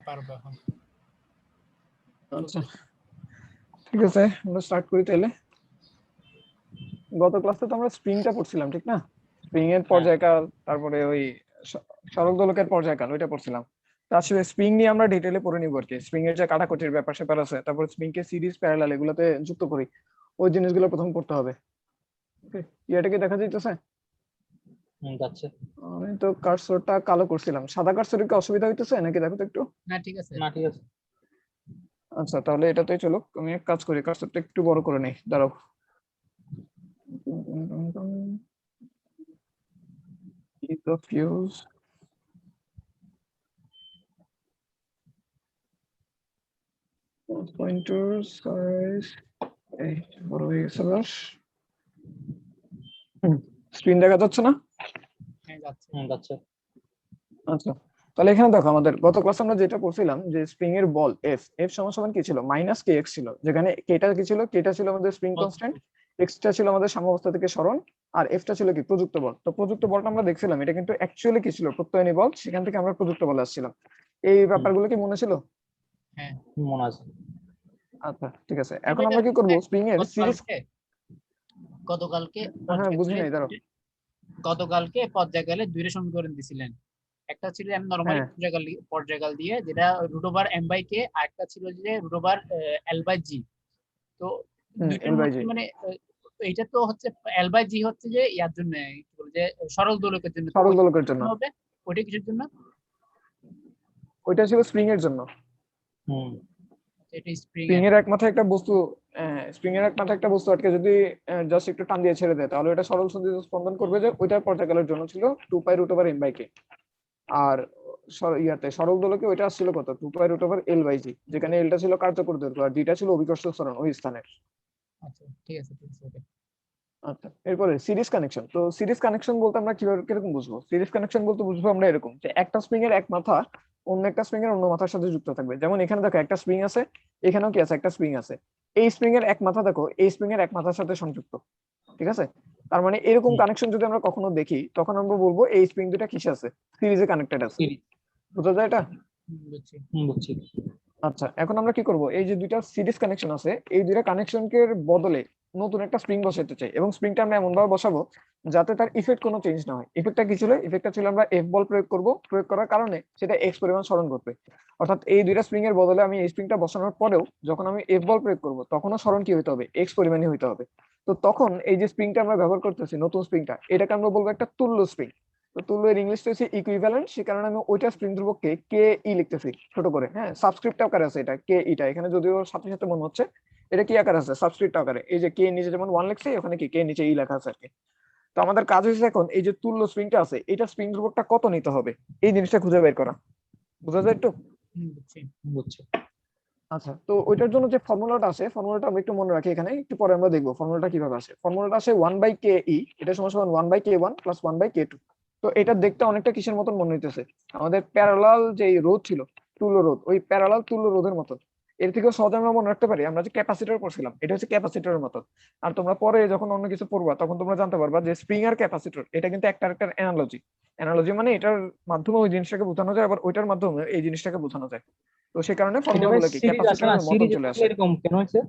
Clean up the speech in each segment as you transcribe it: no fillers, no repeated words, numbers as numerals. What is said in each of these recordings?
পারবো এখন। আচ্ছা ঠিক আছে, আমরা স্টার্ট করি তাহলে। গত ক্লাসে তো আমরা স্প্রিংটা পড়ছিলাম ঠিক না? স্প্রিং এর পর্যায়কাল, তারপরে ওই সরল দোলকের পর্যায়কাল ওইটা পড়ছিলাম। আসলে স্প্রিং নিয়ে আমরা ডিটেইলে পড়ে নিব আর কি। স্প্রিং এর যে কাটাকুটির ব্যাপার স্যাপার আছে, তারপর স্প্রিং কে সিরিজ প্যারালাল এগুলোতে যুক্ত করি, ওই জিনিসগুলো প্রথম পড়তে হবে। এটা কি দেখা যাইতেছে? যাচ্ছে। আমি তো কার্সরটা কালো করছিলাম, সাদা কার্সরে কি অসুবিধা হইতেছে নাকি? দেখো তো একটু। না ঠিক আছে। না ঠিক আছে। আচ্ছা তাহলে এটাতেই চলো, আমি এক কাজ করি, কার্সরটা একটু বড় করে নেই, দাঁড়াও। Ease of use. Pointer size. এই বড় হয়ে গেছে বাস। স্ক্রিন দেখা যাচ্ছে না? হ্যাঁ যাচ্ছে। যাচ্ছে। আচ্ছা তাহলে এখানে দেখো, আমাদের গত ক্লাসে আমরা যেটা পড়ছিলাম যে স্প্রিং এর বল এফ এফ সমান কি ছিল? মাইনাস কে এক্স ছিল, যেখানে কেটা কি ছিল? কেটা ছিল আমাদের স্প্রিং কনস্ট্যান্ট, এক্সটা ছিল আমাদের সাম্যাবস্থা থেকে সরণ, আর এফটা ছিল কি? প্রযুক্ত বল। তো প্রযুক্ত বলটা আমরা দেখছিলাম, এটা কিন্তু অ্যাকচুয়ালি কি ছিল? প্রত্যয়নী বল, সেখান থেকে আমরা প্রযুক্ত বলে আসছিলাম। এই ব্যাপারগুলো কি মনে ছিল? হ্যাঁ মনে আছে। আচ্ছা ঠিক আছে, এখন আমরা কি করব? স্প্রিং এর সিরিজ। গতকালকে হ্যাঁ বুঝি নাই, দাঁড়াও। গতকালকে পর্যায়কালে দুইটা সমীকরণ দিছিলেন। একটা ছিল নরমালি পর্যায়কাল দিয়ে, যেটা রুট ওভার এম বাই কে, আর একটা ছিল যে রুট ওভার এল বাই জি। তো দুইটার মধ্যে মানে এটা তো হচ্ছে এল বাই জি হচ্ছে যে ইয়ার জন্য, কি বলে যে সরল দোলকের জন্য। সরল দোলকের জন্য হবে ওইটা কিসের জন্য? ওইটা ছিল স্প্রিং এর জন্য। এটা স্প্রিং স্প্রিং এর এর এক মাথায় একটা বস্তু, স্প্রিং এর এক মাথায় একটা বস্তু আটকে যদি জাস্ট একটু টান দিয়ে ছেড়ে দেয়, তাহলে এটা সরল সদিশ স্পন্দন করবে, যে ওইটার পর্যায়কালের জন্য ছিল 2 pi root over M by কে। আর ইয়াতে সরল দোলকে ওইটা আসছিল কত? 2 pi root over L by জি, যেখানে এলটা ছিল কার্যকর দৈর্ঘ্য আর ডিটা ছিল অভিকর্ষ ত্বরণ ওই স্থানের। আচ্ছা ঠিক আছে ঠিক আছে। আচ্ছা এরপরে সিরিজ কানেকশন। তো সিরিজ কানেকশন বলতে আমরা কিভাবে কিরকম বুঝবো? সিরিজ কানেকশন বলতে বুঝবো আমরা এরকম, যে একটা স্প্রিং এর এক মাথা অন্য একটা স্প্রিং এর অন্য মাথার সাথে যুক্ত থাকবে। যেমন এখানে দেখো একটা স্প্রিং আছে, এখানেও কি আছে? একটা স্প্রিং আছে। এই স্প্রিং এর এক মাথা দেখো এই স্প্রিং এর এক মাথার সাথে সংযুক্ত, ঠিক আছে? তার মানে এরকম কানেকশন যদি আমরা কখনো দেখি, তখন আমরা বলবো এই স্প্রিং দুটা কিসে আছে? সিরিজে কানেক্টেড আছে। বুঝা যায় এটা? বুঝছি। আচ্ছা এখন আমরা কি করব? এই যে দুইটা সিরিজ কানেকশন আছে, এই দুইটা কানেকশনকে বদলে নতুন একটা স্প্রিং বসাতে চাই, এবং স্প্রিংটা আমরা এমন ভাবে বসাবো যাতে তার ইফেক্ট কোনো চেঞ্জ না হয়। ইফেক্টটা কি ছিল? ইফেক্টটা ছিল আমরা এফ বল প্রয়োগ করব, প্রয়োগ করার কারণে সেটা এক্স পরিমাণ সরণ করবে। অর্থাৎ এই দুইটা স্প্রিং এর বদলে আমি এই স্প্রিংটা বসানোর পরেও যখন আমি এফ বল প্রয়োগ করব, তখনও সরণ কি হইতে হবে? এক্স পরিমাণই হইতে হবে। তো তখন এই যে স্প্রিংটা আমরা ব্যবহার করতেছি, নতুন স্প্রিংটা, এটাকে আমরা বলবো একটা তুল্য স্প্রিং। তো তুল্য এর ইংলিশটা হচ্ছে ইকুইভ্যালেন্ট, সে কারণে আমি ওইটা স্প্রিং ধ্রুবককে কে ই লিখতেছি ছোট করে। হ্যাঁ সাবস্ক্রিপ্ট আকারে আছে এটা কে ইটা, এখানে যদিও সাথে সাথে মনে হচ্ছে এটা কি আকারে আছে? সাবস্ক্রিপ্ট আকারে। এই যে কে নিচে যেমন 1 লিখছি, ওখানে কি কে নিচে ই লেখা আছে আর কি। তো আমাদের কাজ হচ্ছে এখন এই যে তুল্য স্প্রিংটা আছে, এটা স্প্রিং ধ্রুবকটা কত নিতে হবে এই জিনিসটা খুঁজে বের করা। বুঝা যায় একটু? বুঝছি। আচ্ছা তো ওইটার জন্য যে ফর্মুলাটা আছে, ফর্মুলাটা আমি একটু মনে রাখি, এখানে একটু পরে আমরা দেখবো ফর্মুলাটা কিভাবে আসে। ফর্মুলাটা আসে 1 বাই কে ই, এটা সমান সমান 1 বাই কে 1 প্লাস 1 বাই কে 2। তো এটা দেখতে অনেকটা কিসের মতন মনে হইতেছে? আমাদের প্যারালাল যে রোধ ছিল, তুল্য রোধ, ওই প্যারালাল তুল্য রোধের মতন। এর থেকেও সহজে আমরা মনে রাখতে পারি, আমরা যে ক্যাপাসিটর পড়ছিলাম, এটা হচ্ছে ক্যাপাসিটরের মতন। আর তোমরা পরে যখন অন্য কিছু পড়বা, তখন তোমরা জানতে পারবা যে স্প্রিং আর ক্যাপাসিটর এটা কিন্তু একটা আরেকটার অ্যানালজি। অ্যানালজি মানে এটার মাধ্যমে ওই জিনিসটাকে বোঝানো যায়, আবার ওইটার মাধ্যমে এই জিনিসটাকে বোঝানো যায়। তো সেই কারণে ফর্মুলাগুলো কি ক্যাপাসিটরের মতন চলে আসে। এরকম কেন হয়েছে?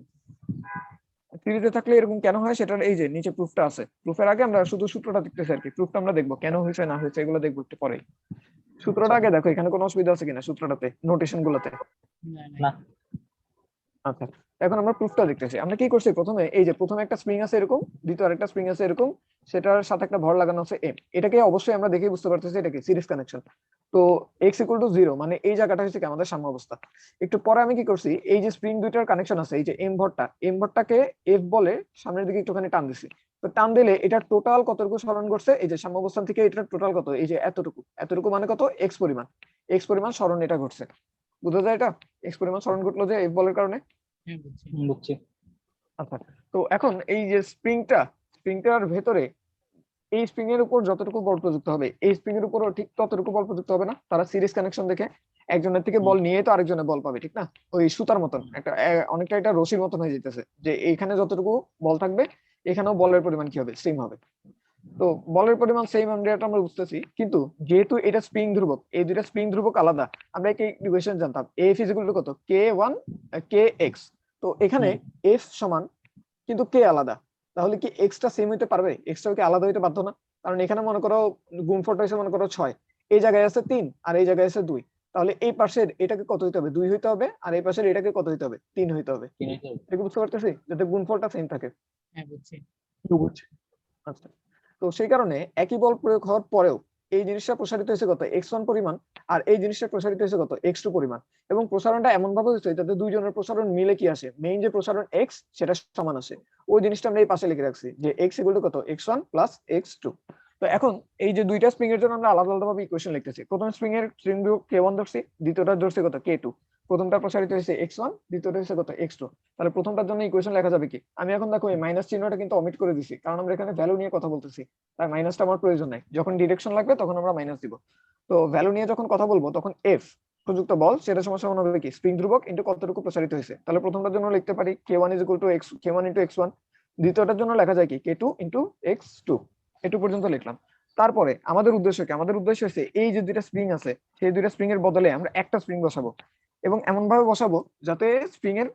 সিরিজে থাকলে এরকম কেন হয় সেটার এই যে নিচে প্রুফটা আছে, প্রুফের আগে আমরা শুধু সূত্রটা দেখতেছি আর কি। প্রুফটা আমরা দেখবো কেন হয়েছে না হয়েছে এগুলো দেখবো একটু পরে। সূত্রটা আগে দেখো, এখানে কোনো অসুবিধা আছে কিনা সূত্রটাতে, নোটেশন গুলোতে? না। আচ্ছা এখন আমরা প্রুফটা দেখতেছি। আমরা কি করছি? প্রথমে এই যে প্রথমে একটা স্প্রিং আছে এরকম, দ্বিতীয় আরেকটা স্প্রিং আছে এরকম, সেটার সাথে একটা ভর লাগানো আছে এম। এটাকে অবশ্যই আমরা দেখে বুঝতে পারতেছি এটা কি সিরিজ কানেকশন। তো এক্স ইকুয়াল টু 0 মানে এই জায়গাটা হচ্ছে কি আমাদের সাম্য অবস্থা। একটু পরে আমি কি করছি, এই যে স্প্রিং দুইটার কানেকশন আছে, এই যে এম ভরটাকে এফ বলে সামনের দিকে একটুখানি টান দিছি। তো টান দিলে এটা টোটাল কতটুকু সরণ করছে? এই যে সাম্য অবস্থান থেকে এটা টোটাল কত? এই যে এতটুকু, এতটুকু মানে কত? এক্স পরিমাণ। এক্স পরিমাণ সরণ এটা ঘটছে। বুঝা যায় এটা? এক্স পরিমাণ সরণ ঘটলো যে এফ বলের কারণে। বুঝছি। আচ্ছা তো এখন এই যে স্প্রিংটার ভেতরে এই স্প্রিং এর উপর যতটুকু বল প্রযুক্ত হবে, এই স্প্রিং এর উপরও ঠিক ততটুকু বল প্রযুক্ত হবে না? তারা সিরিজ কানেকশন দেখে একজনের থেকে বল নিয়ে তো আরেকজনের বল পাবে, ঠিক না? ওই সুতার মতন একটা অনেকটা এটা রশির মতন হয়ে যেতেছে, যে এইখানে যতটুকু বল থাকবে এখানেও বলের পরিমাণ কি হবে? সেম হবে। তো বলের পরিমাণ সেম আমরা বুঝতেছি, কিন্তু যেহেতু এটা স্প্রিং ধ্রুবক, এই দুইটা স্প্রিং ধ্রুবক আলাদা, আমরা এই ইকুয়েশন জানতাম এফ ইজ ইকুয়াল টু কত, k1 kx। তো এখানে এফ সমান কিন্তু কে আলাদা, তাহলে কি এক্স টা সেম হইতে পারবে? এক্স টা কি আলাদা হইতে বাধ্য না? কারণ এখানে মনে করো গুণফলটা হচ্ছে মনে করো 6, এই জায়গায় আছে 3 আর এই জায়গায় আছে 2, তাহলে এই পাশের এটাকে কত হইতে হবে? 2 হইতে হবে, আর এই পাশের এটাকে কত হইতে হবে? 3 হইতে হবে। এটা কি বুঝতে পারতেছি? যাতে গুণফলটা সেম থাকে। হ্যাঁ বুঝছি। আচ্ছা, তো সেই কারণে একই বল প্রয়োগ হওয়ার পরেও এই জিনিসটা প্রসারিত হয়েছে কত, x1 পরিমাণ, আর এই জিনিসটা প্রসারিত হয়েছে কত, x2 পরিমাণ। এবং প্রসারণটা এমন ভাবে হয়েছে যাতে দুইজনের প্রসারণ মিলে কি আসে, মেইন যে প্রসারণ x সেটা সমান আসে। ওই জিনিসটা আমরা এই পাশে লিখে রাখছি যে x ইকুয়াল টু কত, x1 প্লাস x2। তো এখন এই যে দুইটা স্প্রিং এর জন্য আমরা আলাদা আলাদা ভাবে ইকুয়েশন লিখতেছি। প্রথম স্প্রিং এর স্প্রিং গ্রুপ k1 ধরছি, দ্বিতীয়টা ধরছি কত, k2। প্রথমটা প্রসারিত হয়েছে x1, দ্বিতীয়টা হচ্ছে কত, x2। তাহলে প্রথমটার জন্য ইকুয়েশন লেখা যাবে কি, আমি এখন দেখো এই মাইনাস চিহ্নটা কিন্তু অমিট করে দিছি, কারণ আমরা এখানে ভ্যালু নিয়ে কথা বলতেছি, তাই মাইনাসটা আমার প্রয়োজন নাই। যখন ডিরেকশন লাগবে তখন আমরা মাইনাস দিব। তো ভ্যালু নিয়ে যখন কথা বলবো তখন এফ প্রযুক্ত বল সেটা সমান হবে কি, স্প্রিং ধ্রুবক ইনটু কতটুকু প্রসারিত হয়েছে। তাহলে প্রথমটার জন্য লিখতে পারি k1 is equal two x, k1 into x1। দ্বিতীয়টার জন্য লেখা যায় কি, k2 ইনটু x2। এটু পর্যন্ত লিখলাম। তারপরে আমাদের উদ্দেশ্য কি, আমাদের উদ্দেশ্য হচ্ছে এই যে দুইটা স্প্রিং আছে সেই দুইটা স্প্রিং এর বদলে আমরা একটা স্প্রিং বসাবো, এবং এমন ভাবে বসাবো যাতে স্প্রিং এর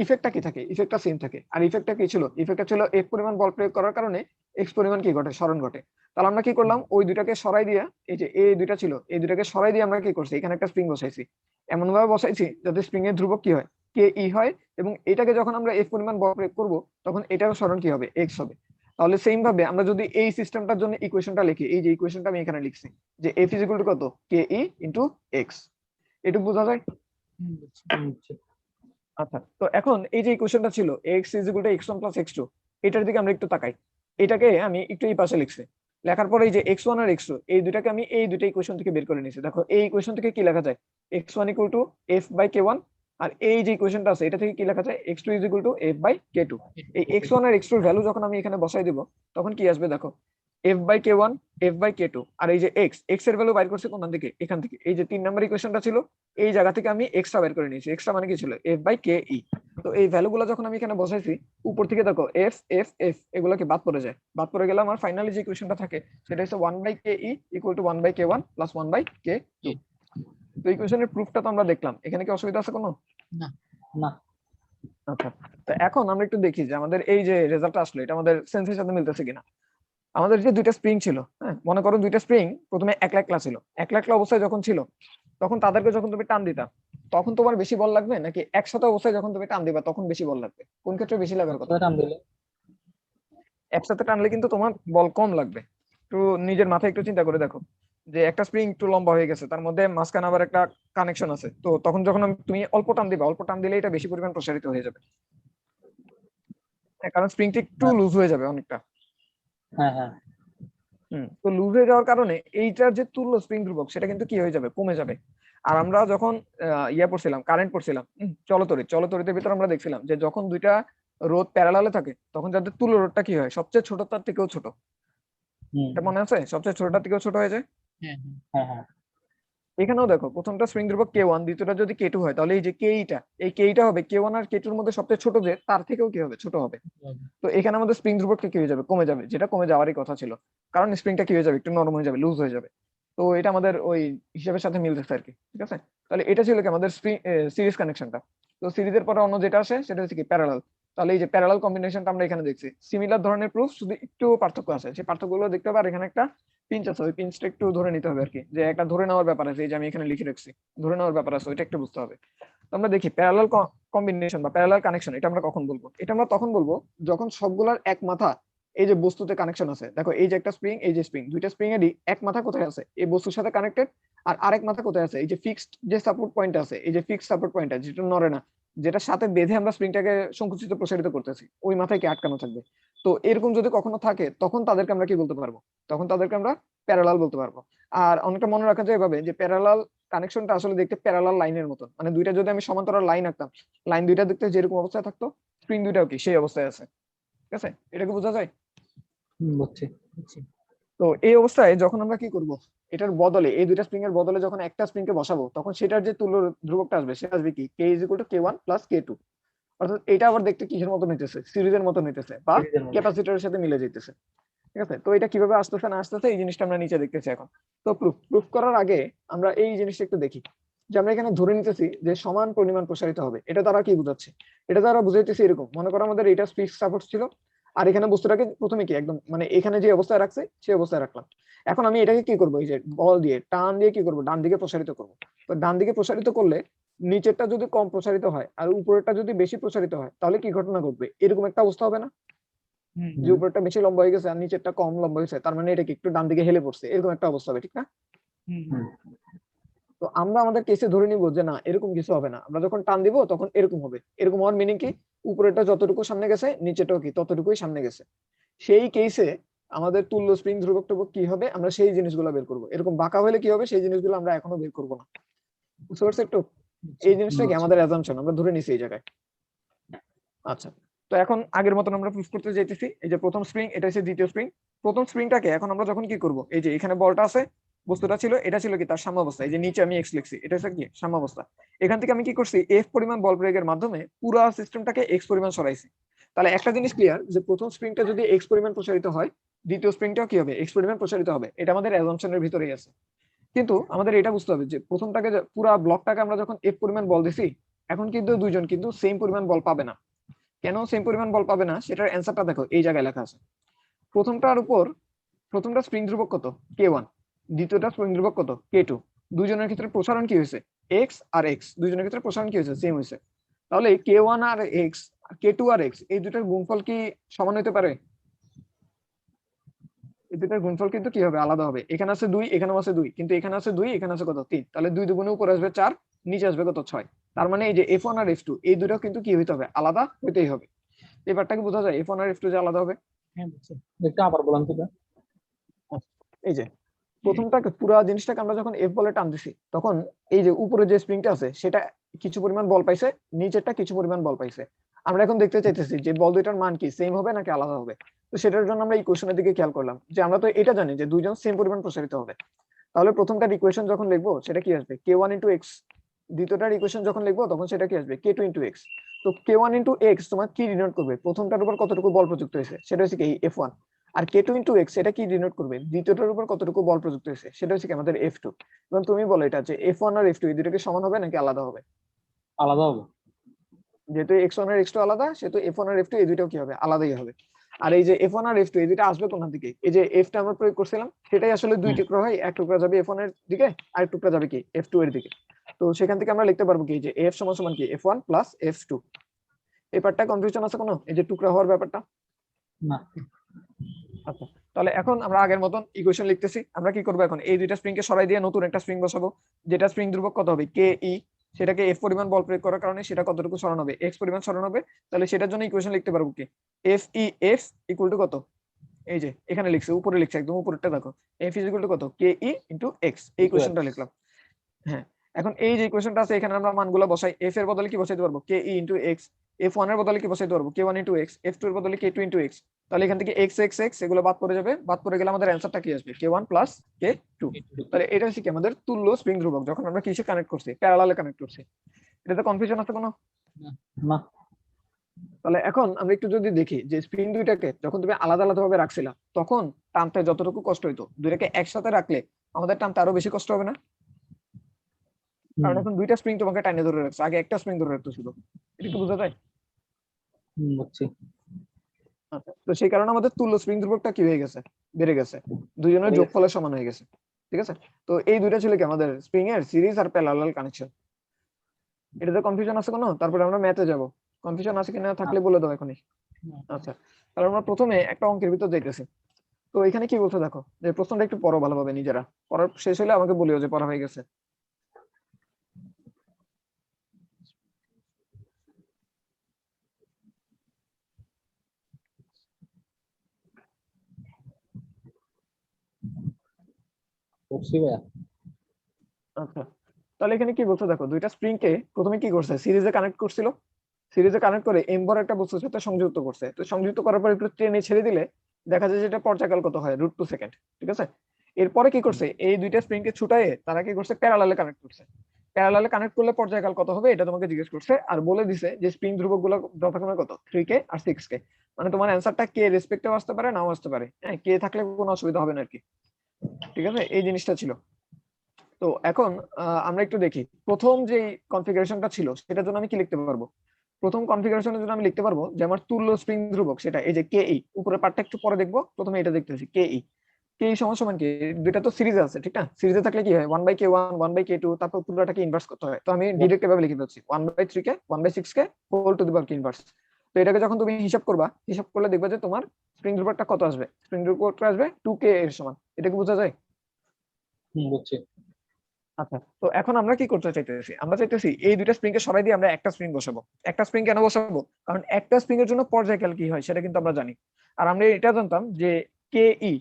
ইফেক্টটা কি থাকে, ইফেক্টটা সেম থাকে। আর ইফেক্টটা কি ছিল, ইফেক্টটা ছিল এফ পরিমাণ বল প্রয়োগ করার কারণে এক্স পরিমাণ কি ঘটে, সরণ ঘটে। তাহলে আমরা কি করলাম, ওই দুইটাকে সরাই দিয়ে, এই যে এই দুইটা ছিল এই দুইটাকে সরাই দিয়ে আমরা কি করছি, এখানে একটা স্প্রিং বসাইছি। এমন ভাবে বসাইছি যাতে স্প্রিং এর ধ্রুবক কি হয়, কে ই হয়, এবং এটাকে যখন আমরা এফ পরিমাণ বল প্রয়োগ করবো তখন এটারও সরণ কি হবে, এক্স হবে। তাহলে সেম ভাবে আমরা যদি এই সিস্টেমটার জন্য ইকুয়েশনটা লিখি, এই যে ইকুয়েশনটা আমি এখানে লিখছি যে এফ ইজ ইকুয়াল টু কত, কে ই ইনটু এক্স। এটুকু বোঝা যায়? বুঝছি। আচ্ছা, তো এখন এই যে ইকুয়েশনটা ছিল x is equal two x1 plus x2, এটার দিকে আমরা একটু তাকাই। এটাকে আমি একটু এই পাশে লিখছি, লেখার পরে এই যে x1 আর x2 এই দুটাকে আমি এই দুটো ইকুয়েশন থেকে বের করে নিয়েছি। দেখো এই ইকুয়েশন থেকে কি লেখা যায়, x1 equal to f by k1, আর এই যে ইকুয়েশনটা আছে এটা থেকে কি লেখা যায়, x2 is equal to f by k2। এই x1 আর x2 এর ভ্যালু যখন আমি এখানে বসাই দিব তখন কি আসবে দেখো, f by k1, f by k2, আর এই যে x এর ভ্যালু বাইর করছে কোন দিকে, এখান থেকে। এই যে 3 নাম্বার ইকুয়েশনটা ছিল এই জায়গা থেকে আমি এক্সট্রা বের করে নিয়েছি। এক্সট্রা মানে কি ছিল, f বাই কে ই। তো এই ভ্যালুগুলো যখন আমি এখানে বসাইছি উপর থেকে দেখো এফ এফ এফ এগুলোকে বাদ পড়ে যায়, বাদ পড়ে গেলে আমার ফাইনালি যে ইকুয়েশনটা থাকে সেটা হচ্ছে 1 by K E equal to 1 by k1 plus 1 by k2। তো ইকুয়েশনের প্রুফটা তো আমরা দেখলাম, এখানে কি অসুবিধা আছে কোনো? না। না। আচ্ছা, তো এখন আমরা একটু দেখি যে আমাদের এই যে রেজাল্টটা আসলো এটা আমাদের সেন্সের সাথে মিলতেছে কিনা। আমাদের যে দুইটা স্প্রিং ছিল, হ্যাঁ মনে করো দুইটা স্প্রিং প্রথমে একলা একলা ছিল, একলা একলা অবস্থায় যখন ছিল তখন তাদেরকে যখন তুমি টান দিতা তখন তোমার বেশি বল লাগবে, নাকি একসাথে অবস্থায় যখন তুমি টান দিবা তখন বেশি বল লাগবে? কোন ক্ষেত্রে বেশি লাগার কথা? টান দিলে একসাথে টানলে কিন্তু তোমার বল কম লাগবে। একটু নিজের মাথায় একটু চিন্তা করে দেখো যে একটা স্প্রিং একটু লম্বা হয়ে গেছে, তার মধ্যে মাঝখানে আবার একটা কানেকশন আছে, তো তখন যখন তুমি অল্প টান দিবা, অল্প টান দিলে এটা বেশি পরিমাণ প্রসারিত হয়ে যাবে, কারণ স্প্রিংটা একটু লুজ হয়ে যাবে অনেকটা। হ্যাঁ হ্যাঁ তো লুজ হয়ে যাওয়ার কারণে এইটার যে তুল্য স্প্রিং ধ্রুবক সেটা কিন্তু কি হয়ে যাবে, কমে যাবে। আর আমরা যখন পড়ছিলাম, কারেন্ট পড়ছিলাম, চলতরিতের ভিতর আমরা দেখছিলাম যে যখন দুইটা রোধ প্যারালালে থাকে তখন যাদের তুল্য রোধটা কি হয়, সবচেয়ে ছোট তার থেকেও ছোট। এটা মনে আছে, সবচেয়ে ছোটটার থেকেও ছোট হয়ে যায়। হ্যাঁ হ্যাঁ হ্যাঁ এখানেও দেখো প্রথমটা স্প্রিং ধ্রুবক k1, দ্বিতীয়টা যদি k2 হয় তাহলে এই যে k টা হবে k1 আর k2 এর মধ্যে সবচেয়ে ছোট, যে তার থেকেও কি হবে, ছোট হবে। তো এখানে আমাদের স্প্রিং ধ্রুবকটা কি হয়ে যাবে, কমে যাবে, যেটা কমে যাওয়ারই কথা ছিল, কারণ স্প্রিংটা কি হয়ে যাবে, একটু নরম হয়ে যাবে, লুজ হয়ে যাবে। তো এটা আমাদের ওই হিসাবের সাথে মিলতেছে আর কি, ঠিক আছে। তাহলে এটা ছিল কি আমাদের সিরিজ কানেকশনটা। তো সিরিজের পরে অন্য যেটা আসে সেটা হচ্ছে কি প্যারালাল। তাহলে এই যে প্যারালাল কম্বিনেশনটা আমরা এখানে দেখছি, সিমিলার ধরনের প্রুফ, শুধু একটু পার্থক্য আছে, সেই পার্থক্যগুলো দেখতে হবে। আর এখানে একটা পিঞ্চ আছে, ওই পিঞ্চটা একটু ধরে নিতে হবে আর কি, যে একটা ধরে নেওয়ার ব্যাপার আছে, এই যে আমি এখানে লিখে রাখছি ধরে নেওয়ার ব্যাপার আছে, ওইটা একটু বুঝতে হবে। তো আমরা দেখি প্যারালাল কম্বিনেশন বা প্যারালাল কানেকশন এটা আমরা কখন বলবো, এটা আমরা তখন বলবো যখন সবগুলার এক মাথা এই যে বস্তুতে কানেকশন আছে। দেখো এই যে একটা স্প্রিং, এই যে স্প্রিং, দুইটা স্প্রিং এরই এক মাথা কোথায় আছে, এই বস্তুর সাথে কানেক্টেড, আর আরেক মাথা কোথায় আছে, এই যে ফিক্সড যে সাপোর্ট পয়েন্ট আছে, এই যে ফিক্সড সাপোর্ট পয়েন্ট আছে যেটা নড়ে না, যেটার সাথে বেঁধে আমরা স্প্রিংটাকে সংকুচিত প্রসারিত করতেছি, ওই মাথায় কি আটকানো থাকবে। তো এরকম যদি কখনো থাকে তখন তাদেরকে আমরা কি বলতে পারবো, তখন তাদেরকে আমরা প্যারালাল বলতে পারবো। আর অনেকটা মনে রাখা যায় এভাবে যে প্যারালাল কানেকশনটা আসলে দেখতে প্যারালাল লাইনের মতন, মানে দুইটা যদি আমি সমান্তরাল লাইন আঁকতাম, লাইন দুইটা দেখতে যেরকম অবস্থায় থাকতো স্প্রিং দুইটাও কি সেই অবস্থায় আছে, ঠিক আছে। এটাকে বোঝা যায়? বুঝছি তো এই অবস্থায় যখন আমরা কি করব, এটার বদলে এই দুইটা স্প্রিং এর বদলে যখন একটা স্প্রিং কে বসাবো তখন সেটার যে তুল্য ধ্রুবকটা আসবে সেটা আসবে কি, k is equal two k1 plus k2। অর্থাৎ এটা আবার দেখতে কিসের মতন হইতেছে, সিরিজের মতন হইতেছে বা ক্যাপাসিটরের সাথে মিলে যাইতেছে। ঠিক আছে? তো এটা কিভাবে আসতেছে না আসতেছে এই জিনিসটা আমরা নিচে দেখতেছি এখন। তো প্রুফ করার আগে আমরা এই জিনিসটা একটু দেখি যে আমরা এখানে ধরে নিতেছি যে সমান পরিমাণ প্রসারিত হবে। এটা দ্বারা কি বোঝাচ্ছে? এটা দ্বারা বুঝাইতেছি এরকম, মনে করো আমাদের এটা ফিক্সড সাপোর্ট ছিল, আর এখানে বস্তুটাকে প্রথমে কি একদম মানে এখানে যে অবস্থায় রাখছে সেই অবস্থায় রাখলাম। এখন আমি এটাকে কি করবো, এই যে বল দিয়ে টান দিয়ে কি করবো, ডান দিকে প্রসারিত করবো। তো ডান দিকে প্রসারিত করলে নিচেরটা যদি কম প্রসারিত হয় আর উপরেরটা যদি বেশি প্রসারিত হয়, তাহলে কি ঘটনা ঘটবে? এরকম একটা অবস্থা হবে না হুম যে উপরেরটা বেশি লম্বা হয়ে গেছে আর নিচেরটা কম লম্বা হয়েছে, তার মানে এটা কি একটু ডান দিকে হেলে পড়ছে, এরকম একটা অবস্থা হবে, ঠিক না? হুম হুম। তো আমরা আমাদের কেসে ধরে নিব যে না, এরকম কিছু হবে না, আমরা যখন টান দিব তখন এরকম হবে। এরকম হওয়ার মিনিং কি? উপরেরটা যতটুকু সামনে গেছে নিচেটাও কি ততটুকুই সামনে গেছে। সেই কেসে আমাদের তুল্য স্প্রিং ধ্রুবক টুবক কি হবে, আমরা সেই জিনিসগুলো বের করবো। এরকম বাঁকা হলে কি হবে সেই জিনিসগুলো আমরা এখনো বের করবো না। বুঝতে পারছো একটু? এই জিনিসটা কি বুঝছি। আমাদের অ্যাজাম্পশন, আমরা ধরে নিছি এই জায়গায়। আচ্ছা, তো এখন আগের মতন আমরা প্রুফ করতে যাইতেছি। এই যে প্রথম স্প্রিং, এটা হচ্ছে দ্বিতীয় স্প্রিং। প্রথম স্প্রিংটাকে এখন আমরা যখন কি করব, এই যে এখানে বলটা আছে, বস্তুটা ছিল, এটা ছিল কি তার সাম্যাবস্থা। এই যে নিচে আমি এক্স লিখছি, এটা হচ্ছে কি সাম্যাবস্থা। এখান থেকে আমি কি করছি, এফ পরিমাণ বল প্রয়োগের মাধ্যমে পুরো সিস্টেমটাকে এক্স পরিমাণ সরাইছি। তাহলে একটা জিনিস ক্লিয়ার যে প্রথম স্প্রিংটা যদি এক্স পরিমাণ প্রসারিত হয়, দ্বিতীয় স্প্রিংটাও কি হবে, এক্স পরিমাণ প্রসারিত হবে। এটা আমাদের অ্যাজাম্পশনের ভিতরেই আছে। কিন্তু আমাদের এটা বুঝতে হবে যে প্রথমটাকে পুরো ব্লকটাকে আমরা যখন এফ পরিমাণ বল দিছি, এখন কিন্তু দুইজন কিন্তু সেম পরিমাণ বল পাবে না। কেন সেম পরিমাণ বল পাবে না সেটার অ্যান্সারটা দেখো, এই জায়গায় লেখা আছে। প্রথমটার উপর প্রথমটা স্প্রিং ধ্রুবক কত, K1, দ্বিতীয়টা স্প্রিং ধ্রুবক কত, K2। দুইজনের ক্ষেত্রে প্রসারণ কি হয়েছে, এক্স আর এক্স, দুইজনের ক্ষেত্রে প্রসারণ কি হয়েছে, সেম হয়েছে। তাহলে K1 আর এক্স, K2 আর এক্স, এই দুটার গুণফল কি সমান হতে পারে? এই দুটার গুণফল কিন্তু কি হবে, আলাদা হবে। এখানে আছে 2, এখানেও আছে 2, কিন্তু এখানে আছে 2, এখানে আছে কত, 3। তাহলে 2 দুগুণে উপরে আসবে 4, নিচে আসবে কত, 6। তার মানে এই যে F1 আর F2 এই দুটো কিন্তু কি হইতে হবে, আলাদা হইতেই হবে। এবারটা কি বোঝা যায়, F1 আর F2 যে আলাদা হবে? হ্যাঁ বুঝছি। একটু আবার বলেন তো এটা। এই যে প্রথমটাকে পুরো জিনিসটাকে আমরা যখন এফ বলে টান দিছি, তখন এই যে উপরে যে স্প্রিংটা আছে সেটা কিছু পরিমাণ বল পাইছে, নিচেরটা কিছু পরিমাণ বল পাইছে। আমরা এখন দেখতে চাইতেছি যে বল দুইটার মান কি সেম হবে নাকি আলাদা হবে। তো সেটার জন্য আমরা ইকুয়েশনের দিকে খেয়াল করলাম যে আমরা তো এটা জানি যে দুইজন সেম পরিমাণ প্রসারিত হবে। তাহলে প্রথমটার ইকুয়েশন যখন লিখবো সেটা কি আসবে, K1 ইন্টু এক্স। দ্বিতীয়টার ইকুয়েশন যখন লিখবো তখন সেটা কি আসবে, K2 ইন্টু এক্স। তো K1 ইন্টু এক্স তোমার কি ডিনোট করবে, প্রথমটার উপর কতটুকু বল প্রযুক্ত হয়েছে সেটা হচ্ছে কি F1। আর K2 ইন্টু এক্স এটা কি ডিনোট করবে, দ্বিতীয়টার উপর কতটুকু বল প্রযুক্ত হয়েছে সেটা হচ্ছে কি আমাদের F2। এবং তুমি বলো এটা যে F1 আর F2 এই দুটোকে সমান হবে নাকি আলাদা হবে? আলাদা হবে। যেহেতু X1 আর X2 আলাদা, সেহেতু F1 আর F2 এই দুটো কি হবে, আলাদাই হবে। আর এই যে F1 আর F2 এই দুটো আসবে কোন দিকে, এই যে F টা আমরা প্রয়োগ করছিলাম সেটাই আসলে দুই টুকরো হয়, এক টুকরা যাবে F1 এর দিকে আর এক টুকরা যাবে কি F2 এর দিকে। তো সেখান থেকে আমরা লিখতে পারবো কি যে F সমান সমান কি F1 প্লাস F2। এই পার্টটা কনফিউশন আছে কোনো, এই যে টুকরা হওয়ার ব্যাপারটা? না। আচ্ছা, তাহলে এখন আমরা আগের মতন ইকুয়েশন লিখতেছি। আমরা কি করবো এখন, এই দুইটা স্প্রিং কে সরাই দিয়ে নতুন একটা স্প্রিং বসাবো, যেটা স্প্রিং ধ্রুবক কত হবে, Ke। সেটাকে এফ পরিমাণ বল প্রয়োগ করার কারণে সেটা কতটুকু সরান হবে, এক্স পরিমাণ সরান হবে। তাহলে সেটার জন্য ইকুয়েশন লিখতে পারবো কি, F E F equal to কত, এই যে এখানে লিখছে, উপরে লিখছে, একদম উপরেরটা দেখো, এফ ইজ ইকুয়াল টু কত, Ke ইনটু এক্স। এই ইকুয়েশনটা লিখলাম। হ্যাঁ, এখন এই যে ইকুয়েশনটা আছে এখানে আমরা মানগুলো বসাই। এফ এর বদলে কি বসাইতে পারবো, Ke ইনটু এক্স। F1 এর বদলে কি বসাইতে পারবো, K1 ইনটু এক্স। F2 এর বদলে K2 ইনটু এক্স। তাহলে এখান থেকে এক্স এক্স এক্স এগুলো বাদ পড়ে যাবে, বাদ পড়ে গেলে আমাদের অ্যান্সারটা কি আসবে, K1 প্লাস K2। তাহলে এটা হচ্ছে কি আমাদের তুল্য স্প্রিং ধ্রুবক, যখন আমরা কিসে কানেক্ট করছি, প্যারালালে কানেক্ট করছি। এটাতে কনফিউশন আছে কোনো? না। তাহলে এখন আমরা একটু যদি দেখি যে স্প্রিং দুইটাকে যখন তুমি আলাদা আলাদা ভাবে রাখছিলা, তখন টানতে যতটুকু কষ্ট হইতো, দুইটাকে একসাথে রাখলে আমাদের টানতে আরো বেশি কষ্ট হবে না? কারণ এখন দুইটা স্প্রিং তোমাকে টাইনে ধরে রাখছে, আগে একটা স্প্রিং ধরে রাখতো শুধু। এটা কি বোঝা যায়? বুঝছি। আচ্ছা, তো সেই কারণে আমাদের তুল্য স্প্রিং ধ্রুবকটা কি হয়ে গেছে, বেড়ে গেছে, দুইজনের যোগফলের সমান হয়ে গেছে। ঠিক আছে, তো এই দুইটা ছিল কি আমাদের স্প্রিং এর সিরিজ আর প্যারালাল কানেকশন। এটাতে কনফিউশন আছে কোনো? তারপরে আমরা ম্যাথে যাব, কনফিউশন আছে কিনা থাকলে বলে দাও এখনই। আচ্ছা, তাহলে আমরা প্রথমে একটা অঙ্কের ভিতর যাইতেছি। তো এখানে কি বলছে দেখো, যে প্রশ্নটা একটু পড়ো ভালোভাবে নিজেরা, পড়ার শেষ হলে আমাকে বলিও যে পড়া হয়ে গেছে। বুঝছি ভাইয়া। আচ্ছা, তাহলে এখানে কি বলছে দেখো, দুইটা স্প্রিং কে প্রথমে কি করছে, সিরিজে কানেক্ট করছিল। সিরিজে কানেক্ট করে এম বড় একটা বস্তুর সাথে সংযুক্ত করছে। তো সংযুক্ত করার পর একটু টেনে ছেড়ে দিলে দেখা যায় যে এটা পর্যায়কাল কত হয়, √2 সেকেন্ড। ঠিক আছে, এরপরে কি করছে, এই দুইটা স্প্রিং কে ছুটায়ে তারা কি করছে, প্যারালালে কানেক্ট করছে। প্যারালালে কানেক্ট করলে পর্যায়কাল কত হবে এটা তোমাকে জিজ্ঞেস করছে, আর বলে দিছে যে স্প্রিং ধ্রুবক গুলো যথাক্রমে কত 3k আর 6k। মানে তোমার অ্যান্সারটা কে রেসপেক্টিভ আসতে পারে, নাও আসতে পারে। হ্যাঁ, কে থাকলে কোনো অসুবিধা হবে না আর কি। ঠিক আছে, এই জিনিসটা ছিল। তো এখন আমরা একটু দেখি প্রথম যে কনফিগারেশনটা ছিল সেটার জন্য আমি কি লিখতে পারবো। প্রথম কনফিগারেশনের জন্য আমি লিখতে পারবো যে আমার তুল্য স্প্রিং ধ্রুবক সেটা এই যে কে ই, উপরের পার্টটা একটু পরে দেখবো, প্রথমে এটা দেখতেছি কে ই। কে ই সমান সমান কি, দুইটা তো সিরিজে আছে ঠিক না, সিরিজে থাকলে কি হয় 1/k1 1/k2, তারপর পুরোটাকে ইনভার্স করতে হয়। তো আমি ডিরেক্ট এভাবে লিখে দিচ্ছি 1/3k 1/6k whole to the power inverse. তো এটাকে যখন তুমি হিসাব করবা, হিসাব করলে দেখবে যে তোমার স্প্রিং ধ্রুবকটা কত আসবে, স্প্রিং ধ্রুবকটা আসবে 2k এর সমান। এটা কি বোঝা যায়? বুঝছি। আচ্ছা, তো এখন আমরা কি করতে চাইতেছি, আমরা চাইতেছি এই দুইটা স্প্রিং কে সরাই দিয়ে আমরা একটা স্প্রিং বসাবো। একটা স্প্রিং কেন বসাবো, কারণ একটা স্প্রিং এর জন্য পর্যায়কাল কি হয় সেটা কিন্তু আমরা জানি। আর আমরা এটা জানতাম যে কে ই,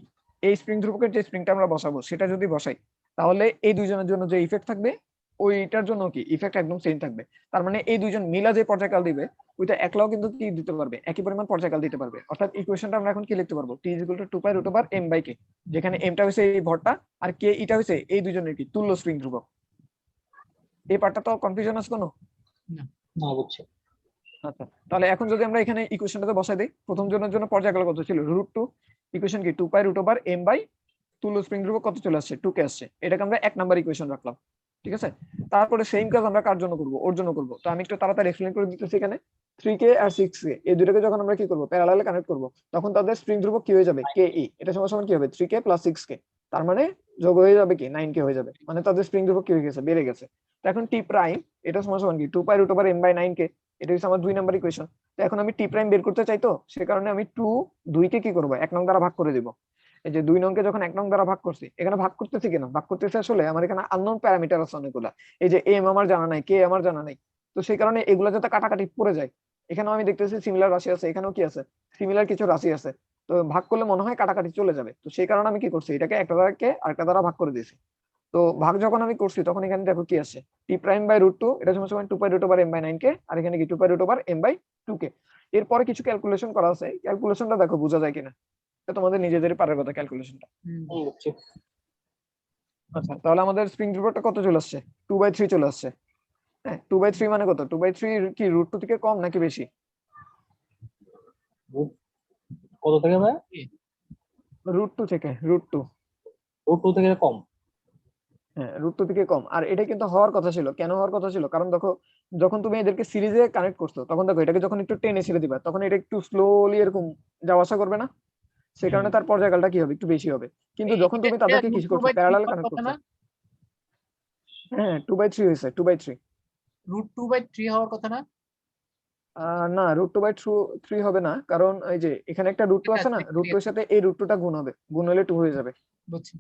এই স্প্রিং ধ্রুবকের যে স্প্রিংটা আমরা বসাবো সেটা যদি বসাই তাহলে এই দুইজনের জন্য যে ইফেক্ট থাকবে ওইটার জন্য কি ইফেক্ট একদম সেম থাকবে। তার মানে এই দুইজন মিলা যে পর্যায়কাল দিবে ওইটা একলাও কিন্তু কি দিতে পারবে, একই পরিমাণ পর্যায়কাল দিতে পারবে। অর্থাৎ ইকুয়েশনটা আমরা এখন কি লিখতে পারবো, t = 2π√m/k, যেখানে mটা হচ্ছে এই ভরটা আর কে ইটা হচ্ছে এই দুইজনের কি তুল্য স্প্রিং ধ্রুবক। এই পার্টটা তো কনফিউশন আছে কোনো? না, বুঝছি। আচ্ছা, তাহলে এখন যদি আমরা এখানে ইকুয়েশনটাতে বসাই দেই, প্রথম জনের জন্য পর্যায়কাল কত ছিল √2, ইকুয়েশন কি 2π√m বাই তুল্য স্প্রিং ধ্রুবক কত চলে আসছে 2k আসছে। এটাকে আমরা 1 নাম্বার ইকুয়েশন রাখলাম। ঠিক আছে, তারপরে সেম কাজ আমরা কার জন্য করব, ওর জন্য করব। তো আমি একটু তাড়াতাড়ি এক্সপ্লেইন করে দিতেছি। এখানে 3k আর 6k এই দুটোকে যখন আমরা কি করব প্যারালালে কানেক্ট করব, তখন তাদের স্প্রিং ধ্রুবক কি হয়ে যাবে ke, এটা সমান সমান কি হবে 3k + 6k। তার মানে যোগ হয়ে যাবে কি 9k হয়ে যাবে, মানে তাদের স্প্রিং ধ্রুবক কি হয়ে গেছে, বেড়ে গেছে। তো এখন t প্রাইম এটা সমান সমান কি 2π√m/9k, এটা হচ্ছে আমার 2 নাম্বার ইকুয়েশন। তো এখন আমি t প্রাইম বের করতে চাই, তো সে কারণে আমি 2 কে কি করব 1 নং দ্বারা ভাগ করে দিব। এই যে 2 নংকে যখন 1 নং দ্বারা ভাগ করছি, এখানে ভাগ করতেছি কেন, ভাগ করতেছি আসলে আমার এখানে আননোন প্যারামিটার আছে অনেকগুলা। এই যে m আমার জানা নাই, k আমার জানা নাই, তো সেই কারণে এগুলা যাতে কাটাকাটি পড়ে যায়। এখানেও আমি দেখতেছি সিমিলার রাশি আছে, এখানেও কি আছে সিমিলার কিছু রাশি আছে। তো ভাগ করলে মনে হয় কাটাকাটি চলে যাবে, তো সেই কারণে আমি কি করছি এটাকে একটা দ্বারা কে আরেকটা দ্বারা ভাগ করে দিয়েছি। তো ভাগ যখন আমি করছি তখন এখানে দেখো কি আসছে t'/√2, এটা সমান সমান 2π√m/9k, আর এখানে কি 2π√m/2k। এরপরে কিছু ক্যালকুলেশন করা আছে, ক্যালকুলেশনটা দেখো বোঝা যায় কিনা, এটা তোমাদের নিজেদেরই পারার কথা ক্যালকুলেশনটা। বুঝছি। আচ্ছা, তাহলে আমাদের স্প্রিং ধ্রুবকটা কত চলে আসছে 2/3 চলে আসছে। হ্যাঁ, 2/3 মানে কত, 2/3 কি √2 থেকে কম নাকি বেশি? কত থেকে ভাই? √2 থেকে, √2। √2 থেকে কম? হ্যাঁ, √2 থেকে কম। আর এটা কিন্তু হওয়ার কথা ছিল, কেন হওয়ার কথা ছিল, কারণ দেখো যখন তুমি এদেরকে সিরিজে কানেক্ট করছো তখন দেখো এটাকে যখন একটু টেনে ছেড়ে দিবা তখন এটা একটু স্লোলি এরকম যাওয়া আসা করবে না, সেই কারণে তার পর্যায়কালটা কি হবে একটু বেশি হবে। কিন্তু যখন তুমি তাদেরকে কিছু করছো প্যারালাল কানেক্ট করছো, হ্যাঁ 2/3 হয়েছে 2/3। √2/3 হওয়ার কথা না? না, √2/3 হবে না, কারণ এই যে এখানে একটা √2 আছে না, √2 এর সাথে এই √2টা গুণ হবে, গুণ হলে 2 হয়ে যাবে। বুঝছি।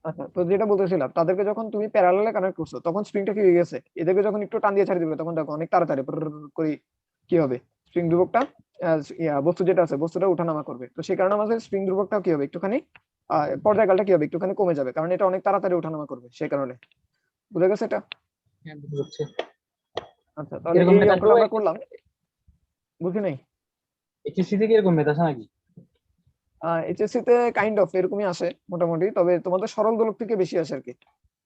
আচ্ছা, তো যেটা বলতেছিলাম তাদেরকে যখন তুমি প্যারালালে কানেক্ট করছো তখন স্প্রিংটা কি হয়ে গেছে, এদেরকে যখন একটু টান দিয়ে ছাড়ি দিবে তখন দেখো অনেক তাড়াতাড়ি করে কি হবে স্প্রিং ধ্রুবকটা বস্তু যেটা আছে বস্তুটা ওঠানামা করবে। তো সেই কারণে আমাদের স্প্রিং ধ্রুবকটা কি হবে একটুখানি পর্যায়কালটা কি হবে একটুখানি কমে যাবে, কারণ এটা অনেক তাড়াতাড়ি ওঠানামা করবে সেই কারণে। বুঝা গেছে এটা? হ্যাঁ, বুঝছি। আচ্ছা, তাহলে এরকম এই মেথড অঙ্কটা আমরা করলাম, বুঝি নাই? এইচএসসি থেকে এরকম মেথড আছে নাকি? এইচএসসি তে কাইন্ড অফ এরকমই আসে মোটামুটি, তবে তোমাদের সরল দোলক থেকে বেশি আসে আর কি।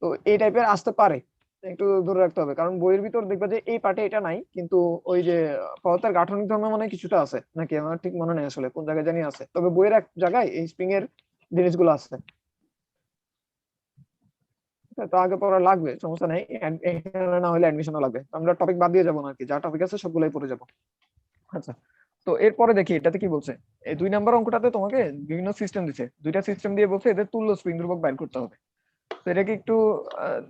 তো এই টাইপের আসতে পারে, একটু ধরে রাখতে হবে, কারণ বইয়ের ভিতর দেখবে যে এই পার্টে এটা নাই, কিন্তু ওই যে পদার্থের গাঠনিক ধর্ম মানে কিছুটা আছে নাকি, আমার ঠিক মনে নেই আসলে কোন জায়গায় জানি আছে, তবে বইয়ের এক জায়গায় এই স্প্রিং এর জিনিসগুলো আছে। তো আগে পড়া লাগবে, সমস্যা নেই, এখানে না হলে অ্যাডমিশনও লাগবে, তো আমরা টপিক বাদ দিয়ে যাবো না আর কি, যা টপিক আছে সবগুলোই পড়ে যাবো। আচ্ছা, তো এরপরে দেখি এটাতে কি বলছে। এই 2 নাম্বার অঙ্কটাতে তোমাকে বিভিন্ন সিস্টেম দিচ্ছে, দুইটা সিস্টেম দিয়ে বলছে এদের তুল্য স্প্রিং ধ্রুবক বের করতে হবে। তো এটা কি একটু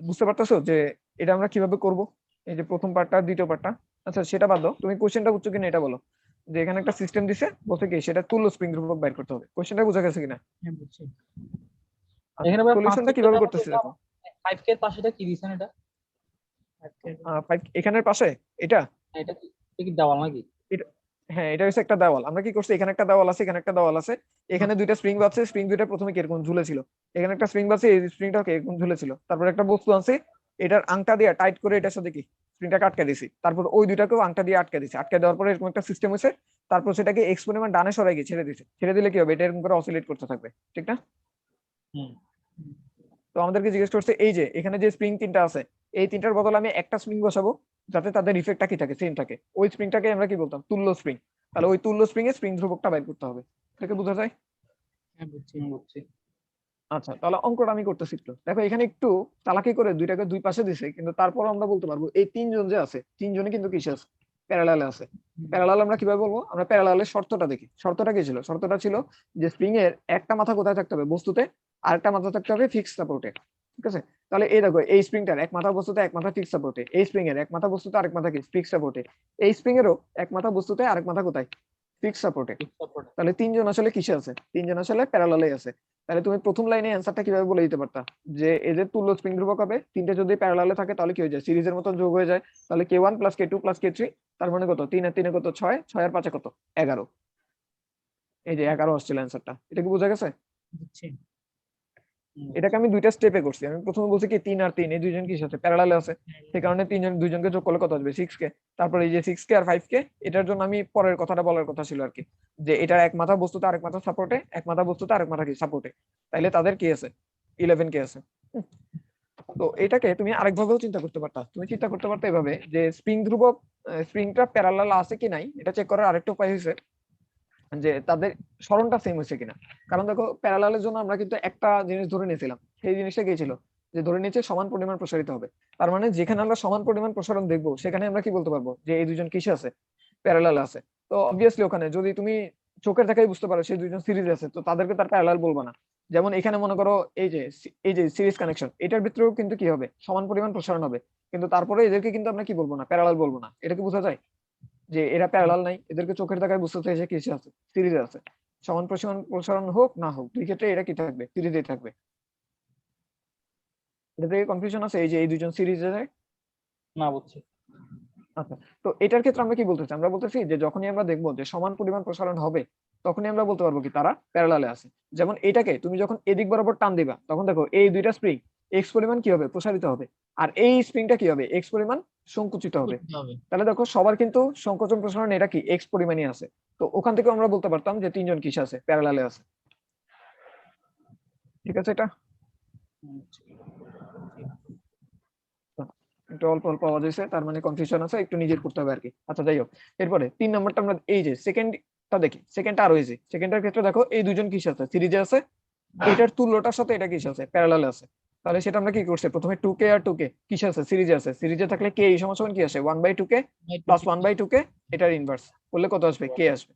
বুঝতে পারতেছো যে এটা আমরা কিভাবে করব, এই যে প্রথম পার্টটা দ্বিতীয় পার্টটা? আচ্ছা, সেটা বাদ দাও, তুমি কোশ্চেনটা বুঝছো কিনা এটা বলো, যে এখানে একটা সিস্টেম দিছে বলছে কি সেটা তুল্য স্প্রিং ধ্রুবক বের করতে হবে, কোশ্চেনটা বুঝা গেছে কিনা? হ্যাঁ, বুঝছি। এখানে ভাই 5 সলিউশনটা থেকে কিভাবে যেটা করতেছে দেখো। 5k এর পাশেটা কি দিছেন এটা? 5 এখানের পাশে এটা, এটা কি, এটা কি দেওয়াল নাকি? হ্যাঁ এটা হচ্ছে একটা দেওয়াল। আমরা কি করছি এখানে একটা দেওয়াল আছে, এখানে একটা দেওয়াল আছে, এখানে দুইটা স্প্রিং আছে, স্প্রিং দুইটা প্রথমে কিরকম ঝুলেছিল, এখানে একটা স্প্রিং আছে, এই স্প্রিংটা কিরকম ঝুলেছিল, তারপর একটা বস্তু আছে এটার আংটা দিয়ে টাইট করে এটার সাথে কি স্প্রিংটাকে আটকে দিছি, তারপর ওই দুইটাকেও আংটা দিয়ে আটকে দিছি, আটকে দেওয়ার পরে এরকম একটা সিস্টেম হয়েছে, তারপর সেটাকে এক্স পরিমাণ ডানে সরাই গিয়ে ছেড়ে দিছে, ছেড়ে দিলে কি হবে এটা এরকম করে অসিলেট করতে থাকবে, ঠিক না? হুম। তো আমাদেরকে জিজ্ঞেস করছে এই যে এখানে যে স্প্রিং তিনটা আছে, এই তিনটার বদলে আমি একটা স্প্রিং বসাবো যাতে তাদের ইফেক্টটা কি থাকে, সেম থাকে। ওই স্প্রিংটাকে আমরা কি বলতাম, তুল্য স্প্রিং। তাহলে ওই তুল্য স্প্রিং এ স্প্রিং ধ্রুবকটা বাইর করতে হবে। এটাকে বোঝা যায়? হ্যাঁ বুঝছি। বুঝছি। আচ্ছা, তাহলে অঙ্কটা আমি করতেছি একটু দেখো। এখানে একটু চালাকি করে দুইটাকে দুই পাশে দিছে, কিন্তু তারপর আমরা বলতে পারবো এই তিনজন যে আছে, তিনজনই কিন্তু কিসে আছে, প্যারালালে আছে। প্যারালাল আমরা কিভাবে বলবো, আমরা প্যারালালের শর্তটা দেখি। শর্তটা কি ছিল? শর্তটা ছিল যে স্প্রিং এর একটা মাথা কোথায় থাকতে হবে, বস্তুতে, আর একটা মাথা থাকতে হবে ফিক্স সাপোর্টে। ঠিক আছে? তাহলে এই দেখো, এই স্প্রিংটার এক মাথা বস্তুতে, এক মাথা ফিক্স সাপোর্টে। এই স্প্রিং এর এক মাথা বস্তুতে, আরেক মাথা কি ফিক্স সাপোর্টে। এই স্প্রিং এরও এক মাথা বস্তুতে, আরেক মাথা কোথায়, ফিক্স সাপোর্টে। তাহলে তিনজন আসলে কিসে আছে, তিনজন আসলে প্যারালালে আছে। তাহলে তুমি প্রথম লাইনে অ্যান্সারটা কিভাবে বলে দিতে পারতা, যে এদের তুল্য স্প্রিং ধ্রুবক হবে, তিনটে যদি প্যারালালে থাকে তাহলে কি হয়ে যায়, সিরিজের মতন যোগ হয়ে যায়। তাহলে k1 plus k2 plus k3, তার মানে কত, 3 আর 3 কত, 6, 6 আর 5 কত, 11। এই যে 11 আসছিল অ্যান্সারটা। এটা কি বোঝা গেছে? বুঝছি। এটাকে আমি দুইটা স্টেপে করছি। আমি প্রথমে বলছি কি 3 আর 3 এই দুইজন কি সাথে প্যারালালে আছে, সেই কারণে তিনজন দুইজনকে যোগ করলে কত আসবে, 6k। তারপর এই যে 6k আর 5k, এটার জন্য আমি পরের কথাটা বলার কথা ছিল আর কি, যে এটার এক মাথা বস্তুতে, আরেক মাথা সাপোর্টে, এক মাথা বস্তুতে, আরেক মাথা কি সাপোর্টে। তাইলে তাদের কি আছে, 11k আছে। তো এটাকে তুমি আরেকভাবেও চিন্তা করতে পারতা। তুমি চিন্তা করতে পারতে এভাবে, যে স্প্রিং ধ্রুবক, স্প্রিংটা প্যারালাল আছে কি নাই এটা চেক করার আরেকটা উপায় হয়েছে যে তাদের সরণটা সেম হয়েছে কিনা। কারণ দেখো, প্যারালালের জন্য আমরা কিন্তু একটা জিনিস ধরে নিয়েছিলাম, সেই জিনিসটা কি ছিল, যে ধরে নিচে সমান পরিমাণ প্রসারিত হবে। তার মানে যেখানে আমরা সমান পরিমাণ প্রসারণ দেখবো, সেখানে আমরা কি বলতে পারবো, যে এই দুজন কিসে আছে, প্যারালাল আছে। তো অবভিয়াসলি ওখানে যদি তুমি চোখের দেখাই বুঝতে পারো সেই দুইজন সিরিজ আছে, তো তাদেরকে তার প্যারালাল বলবো না। যেমন এখানে মনে করো এই যে সিরিজ কানেকশন, এটার ভিতরেও কিন্তু কি হবে, সমান পরিমাণ প্রসারণ হবে, কিন্তু তারপরে এদেরকে কিন্তু আমরা কি বলবো না, প্যারালাল বলবো না। এটা কি বোঝা যায়, যে এরা প্যারালাল নাই, এদেরকে চোখের দেখায় বুঝতে চাইছে কিসে আছে, সিরিজে আছে। সমান প্রসারণ প্রসারণ হোক না হোক, দুই ক্ষেত্রে এরা কি থাকবে, সিরিজেই থাকবে। এটা থেকে কনফিউশন আছে, এই যে এই দুইজন সিরিজে যায়। না বুঝছি। আচ্ছা, তো এটার ক্ষেত্রে আমরা কি বলতেছি, আমরা বলতেছি যে যখনই আমরা দেখবো যে সমান পরিমাণ প্রসারণ হবে, তখনই আমরা বলতে পারবো কি তারা প্যারালালে আছে। যেমন এটাকে তুমি যখন এদিক বরাবর টান দিবা, তখন দেখো এই দুইটা স্প্রিং এক্স পরিমাণ কি হবে, প্রসারিত হবে, আর এই স্প্রিংটা কি হবে, এক্স পরিমাণ সংকুচিত হবে। করতে হবে। তাহলে দেখো সবার কিন্তু সংকোচন প্রসারণ এটা কি এক্স পরিমাণই আছে। তো ওখান থেকে আমরা বলতে পারতাম যে তিনজন কিসে আছে, প্যারালালে আছে। ঠিক আছে? এটা একটু অল্প অল্প আওয়াজ হয়েছে, তার মানে কনফিউশন আছে, একটু নিজের করতে হবে আর কি। আচ্ছা, যাই হোক। এরপরে 3 নাম্বারটা আমরা এই যে সেকেন্ডটা দেখি। সেকেন্ডটা আরো ইজি। সেকেন্ডের ক্ষেত্রে দেখো এই দুজন কিসে আছে, সিরিজে আছে, এটার তুল্যটার সাথে এটা কিসে আছে, প্যারালালে আছে। তাহলে সেটা আমরা কি করছি, প্রথমে 2k আর 2k কিসে আছে, সিরিজে আছে। সিরিজে থাকলে k সমান কি আসে, 1/2k প্লাস 1/2k, এটার ইনভার্স করলে কত আসবে, k আসবে।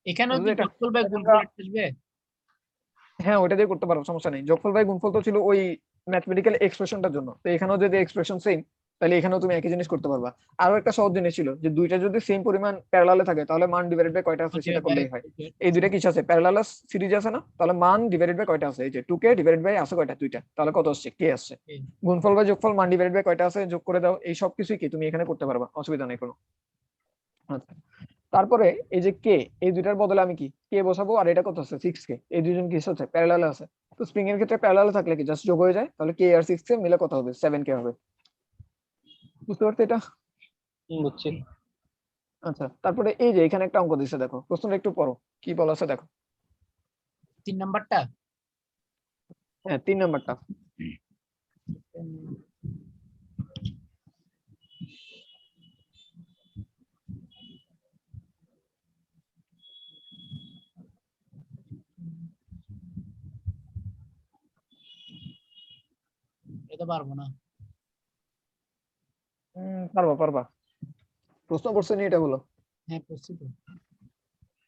এখানেও বুঝলে কি এটা? যোগফল বাই তাহলে গুণফল আমরা আসবে? হ্যাঁ ওটা দিয়ে করতে পারো, সমস্যা নেই। যোগফল বাই গুণফল তো ছিল ওই ম্যাথমেটিক্যাল এক্সপ্রেশনটার জন্য, তো এখানেও যদি এক্সপ্রেশন সেম, তাহলে এখানেও তুমি একই জিনিস করতে পারবা। আরো একটা সহজ জিনিস ছিল যে দুইটা যদি সেম পরিমাণ প্যারালালে থাকে, তাহলে মান ডিভাইডেড বাই কয়টা আছে সেটা করলেই হয়। এই দুইটা কিছু আছে, প্যারালাল সিরিজ আছে না, তাহলে মান ডিভাইডেড বাই কয়টা আছে, এই যে 2k ডিভাইডেড বাই আছে কয়টা, দুইটা, তাহলে কত আসছে, k আসছে। গুণফল বা যোগফল মান ডিভাইডেড বাই কয়টা আছে যোগ করে দাও, এই সব কিছুই কি তুমি এখানে করতে পারবা, অসুবিধা নেই কোনো। আচ্ছা, তারপরে এই যে কে, এই দুইটার বদলে আমি কি কে বসাবো, আর এটা কত আছে, 6k। এই দুজন কি হচ্ছে, প্যারালালে আছে। তো স্প্রিং এর ক্ষেত্রে প্যারালালে থাকলে কি জাস্ট যোগ হয়ে যায়, তাহলে কে আর 6k মিলে কত হবে, 7k হবে। বুঝতে পারছো এটা? বুঝছি। আচ্ছা, তারপরে এই যে এখানে একটা অঙ্ক দিছে, দেখো প্রশ্নটা একটু পড়ো, কি বলা আছে দেখো। 3 নাম্বারটা। হ্যাঁ, 3 নাম্বারটা। এটা পারবো না। পারবা পারবা, প্রশ্ন করছে নি এটা বলো। হ্যাঁ বুঝছি তো।